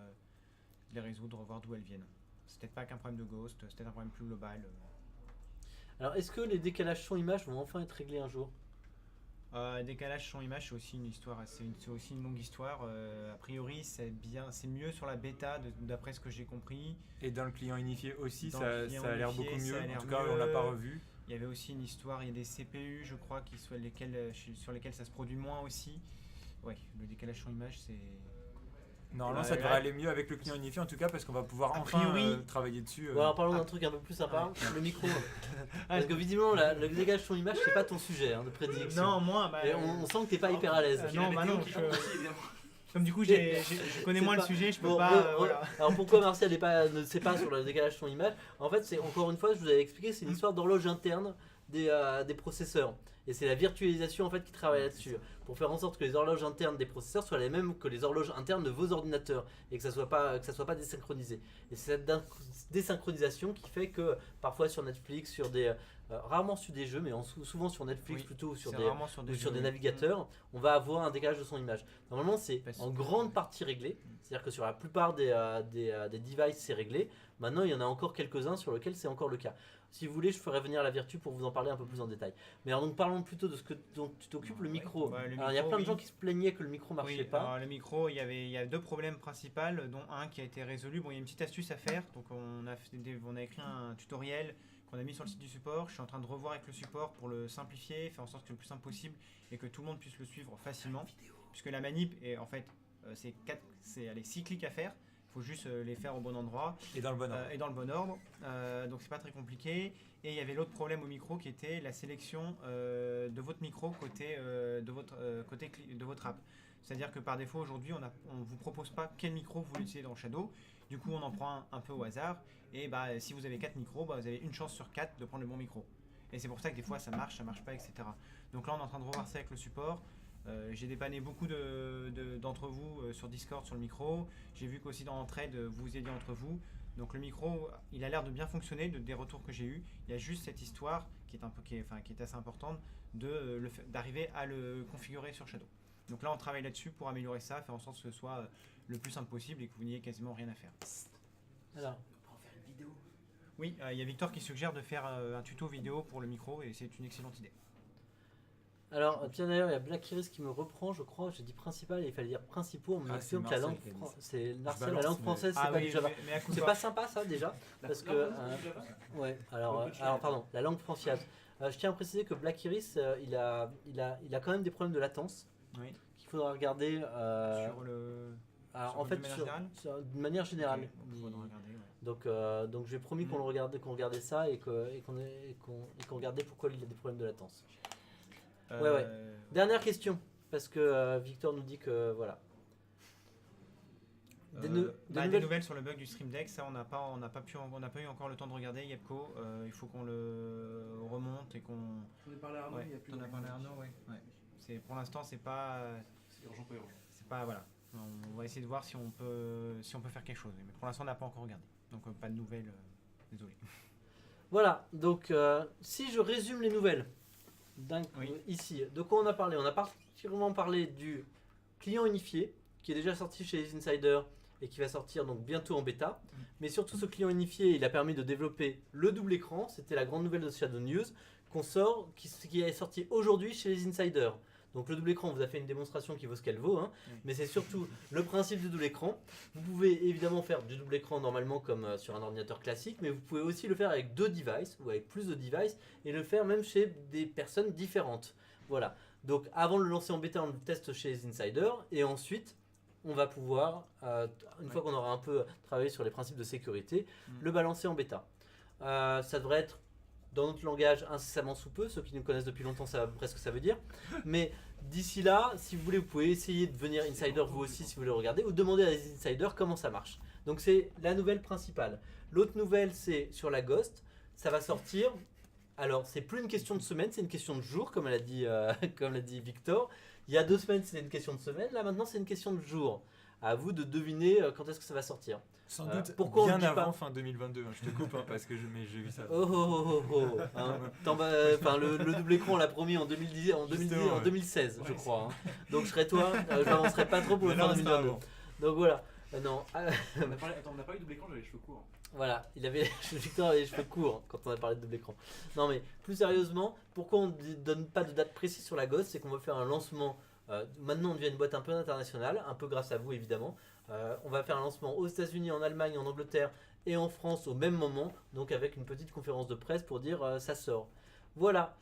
voir d'où elles viennent. C'est peut-être pas qu'un problème de Ghost, c'est peut-être un problème plus global. Alors, est-ce que les décalages son-image vont enfin être réglés un jour? Décalage son image, c'est aussi une histoire, c'est aussi une longue histoire. A priori, c'est mieux sur la bêta, d'après ce que j'ai compris. Et dans le client unifié aussi, Dans ça le client ça a l'air unifié, beaucoup ça mieux. a En l'air tout cas, on l'a mieux. pas revu. Il y avait aussi une histoire, il y a des CPU, je crois, sur lesquels ça se produit moins aussi. Ouais, le décalage son image, c'est. Normalement, Ouais, ça devrait là- aller mieux avec le client unifié, en tout cas, parce qu'on va pouvoir A enfin priori- travailler dessus. Bon, alors parlons d'un truc un peu plus sympa, le micro. Parce que visiblement, le décalage son-image, c'est pas ton sujet hein, de prédilection. Non, moi, bah, Et on sent que t'es pas hyper à l'aise. non, bah non, comme du coup, je connais C'est moins pas- le sujet, je peux Bon, pas. voilà. Alors pourquoi Martial ne sait pas sur le décalage son image? En fait, c'est encore une fois, je vous avais expliqué, c'est une histoire d'horloge interne des processeurs. Et c'est la virtualisation en fait qui travaille là-dessus pour faire en sorte que les horloges internes des processeurs soient les mêmes que les horloges internes de vos ordinateurs et que ça soit pas désynchronisé. Et c'est cette désynchronisation qui fait que parfois sur Netflix, sur des rarement sur des jeux, mais souvent sur Netflix Oui, plutôt sur c'est des rarement sur ou des sur jeux, des oui. navigateurs, on va avoir un décalage de son image. Normalement, c'est Parce en que- grande partie réglé. C'est-à-dire que sur la plupart des devices, c'est réglé. Maintenant, il y en a encore quelques-uns sur lesquels c'est encore le cas. Si vous voulez, je ferai venir la Vertu pour vous en parler un peu plus en détail. Mais alors, donc, parlons plutôt de ce dont tu t'occupes, le Ouais. micro. Ouais, le Alors, il y a micro, plein de oui. gens qui se plaignaient que le micro marchait Oui, pas. alors le micro, il y a deux problèmes principaux, dont un qui a été résolu. Bon, il y a une petite astuce à faire. Donc, on a écrit un tutoriel qu'on a mis sur le site du support. Je suis en train de revoir avec le support pour le simplifier, faire en sorte que c'est le plus simple possible et que tout le monde puisse le suivre facilement. Puisque la manip est en fait, c'est 6 clics à faire. Il faut juste les faire au bon endroit Et dans le bon ordre. et dans le bon ordre. Donc c'est pas très compliqué. Et il y avait l'autre problème au micro qui était la sélection de votre micro côté de votre app. C'est-à-dire que par défaut aujourd'hui on vous propose pas quel micro vous voulez utiliser dans Shadow. Du coup on en prend un peu au hasard. Et bah, si vous avez 4 micros, bah, vous avez une chance sur 4 de prendre le bon micro. Et c'est pour ça que des fois ça marche pas, etc. Donc là on est en train de revoir ça avec le support. J'ai dépanné beaucoup d'entre vous sur Discord sur le micro. J'ai vu qu'aussi dans Entraide vous aidiez entre vous. Donc le micro, il a l'air de bien fonctionner des retours que j'ai eu. Il y a juste cette histoire qui est assez importante d'arriver à le configurer sur Shadow. Donc là on travaille là-dessus pour améliorer ça, faire en sorte que ce soit le plus simple possible et que vous n'ayez quasiment rien à faire. Alors, Oui, il y a Victor qui suggère de faire un tuto vidéo pour le micro et c'est une excellente idée. alors, tiens d'ailleurs, il y a Black Iris qui me reprend, je crois. J'ai dit principal et il fallait dire principaux. Mais Ah, c'est c'est que la langue, Marcel qui a dit ça. c'est Marcel, la balance, langue mais- française, c'est pas du Java. mais à coup C'est pas. pas sympa ça déjà, parce que ouais. Alors pardon, la langue française. Je tiens à préciser que Black Iris, il a quand même des problèmes de latence Oui. qu'il faudra regarder. Sur le. Alors, sur en de fait, manière générale de manière générale. Ok, bon, faudra regarder, ouais. Donc j'ai promis qu'on regardait ça et qu'on regardait pourquoi il a des problèmes de latence. Ouais. Dernière question, parce que Victor nous dit que voilà. Des nouvelles sur le bug du Stream Deck, ça on n'a pas eu encore le temps de regarder Yepco. Il faut qu'on le remonte et qu'on. On a parlé à Arnaud, Ouais, il y a plus t'en de- as parlé à Arnaud, ouais. C'est pour l'instant c'est pas urgent, pas urgent. c'est pas voilà. On va essayer de voir si on peut faire quelque chose. Mais pour l'instant on n'a pas encore regardé. Donc pas de nouvelles. Désolé. Voilà, donc si je résume les nouvelles Oui. ici, de quoi on a parlé? On a particulièrement parlé du client unifié qui est déjà sorti chez les insiders et qui va sortir donc bientôt en bêta. Mais surtout ce client unifié, il a permis de développer le double écran. C'était la grande nouvelle de Shadow News qu'on sort, qui est sorti aujourd'hui chez les insiders. Donc le double écran, on vous a fait une démonstration qui vaut ce qu'elle vaut, hein, Oui. mais c'est surtout le principe du double écran. Vous pouvez évidemment faire du double écran normalement comme sur un ordinateur classique, mais vous pouvez aussi le faire avec 2 devices ou avec plus de devices et le faire même chez des personnes différentes. Voilà. Donc avant de le lancer en bêta, on le teste chez les insiders et ensuite on va pouvoir, une fois qu'on aura un peu travaillé sur les principes de sécurité, le balancer en bêta. Ça devrait être dans notre langage incessamment sous peu. Ceux qui nous connaissent depuis longtemps savent à peu près ce que ça veut dire. Mais d'ici là, si vous voulez, vous pouvez essayer de devenir insider vous aussi si vous voulez regarder, ou demander à des insiders comment ça marche. Donc c'est la nouvelle principale. L'autre nouvelle, c'est sur la Ghost. Ça va sortir. Alors, c'est plus une question de semaine, c'est une question de jour, comme l'a dit Victor. Il y a 2 semaines, c'était une question de semaine. Là, maintenant, c'est une question de jour. À vous de deviner quand est-ce que ça va sortir. Sans doute pourquoi on bien le dit avant pas fin 2022. Je te coupe parce que j'ai vu ça. Hein. Le double écran, on l'a promis en 2016, je crois. Hein. Donc, je serais toi, je n'avancerai pas trop pour le faire en 2022. Donc voilà. Non. Attends, on n'a pas eu double écran, j'avais les cheveux courts. Voilà, Victor avait les cheveux courts quand on a parlé de double écran. Non mais plus sérieusement, pourquoi on ne donne pas de date précise sur la Ghost? C'est qu'on va faire un lancement. Maintenant on devient une boîte un peu internationale, un peu grâce à vous évidemment. On va faire un lancement aux États-Unis, en Allemagne, en Angleterre et en France au même moment, donc avec une petite conférence de presse pour dire ça sort. Voilà,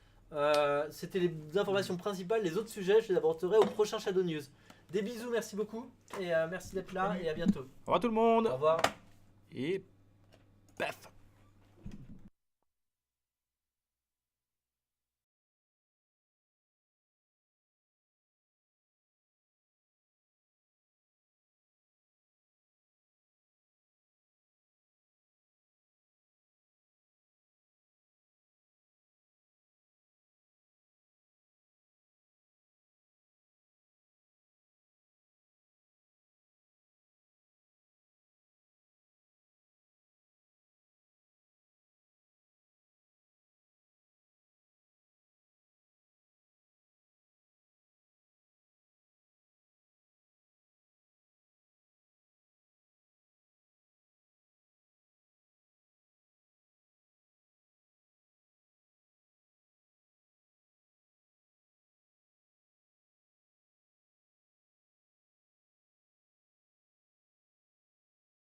c'était les informations principales. Les autres sujets, je les aborderai au prochain Shadow News. Des bisous, merci beaucoup et merci d'être là et à bientôt. Au revoir tout le monde. Au revoir. Et paf.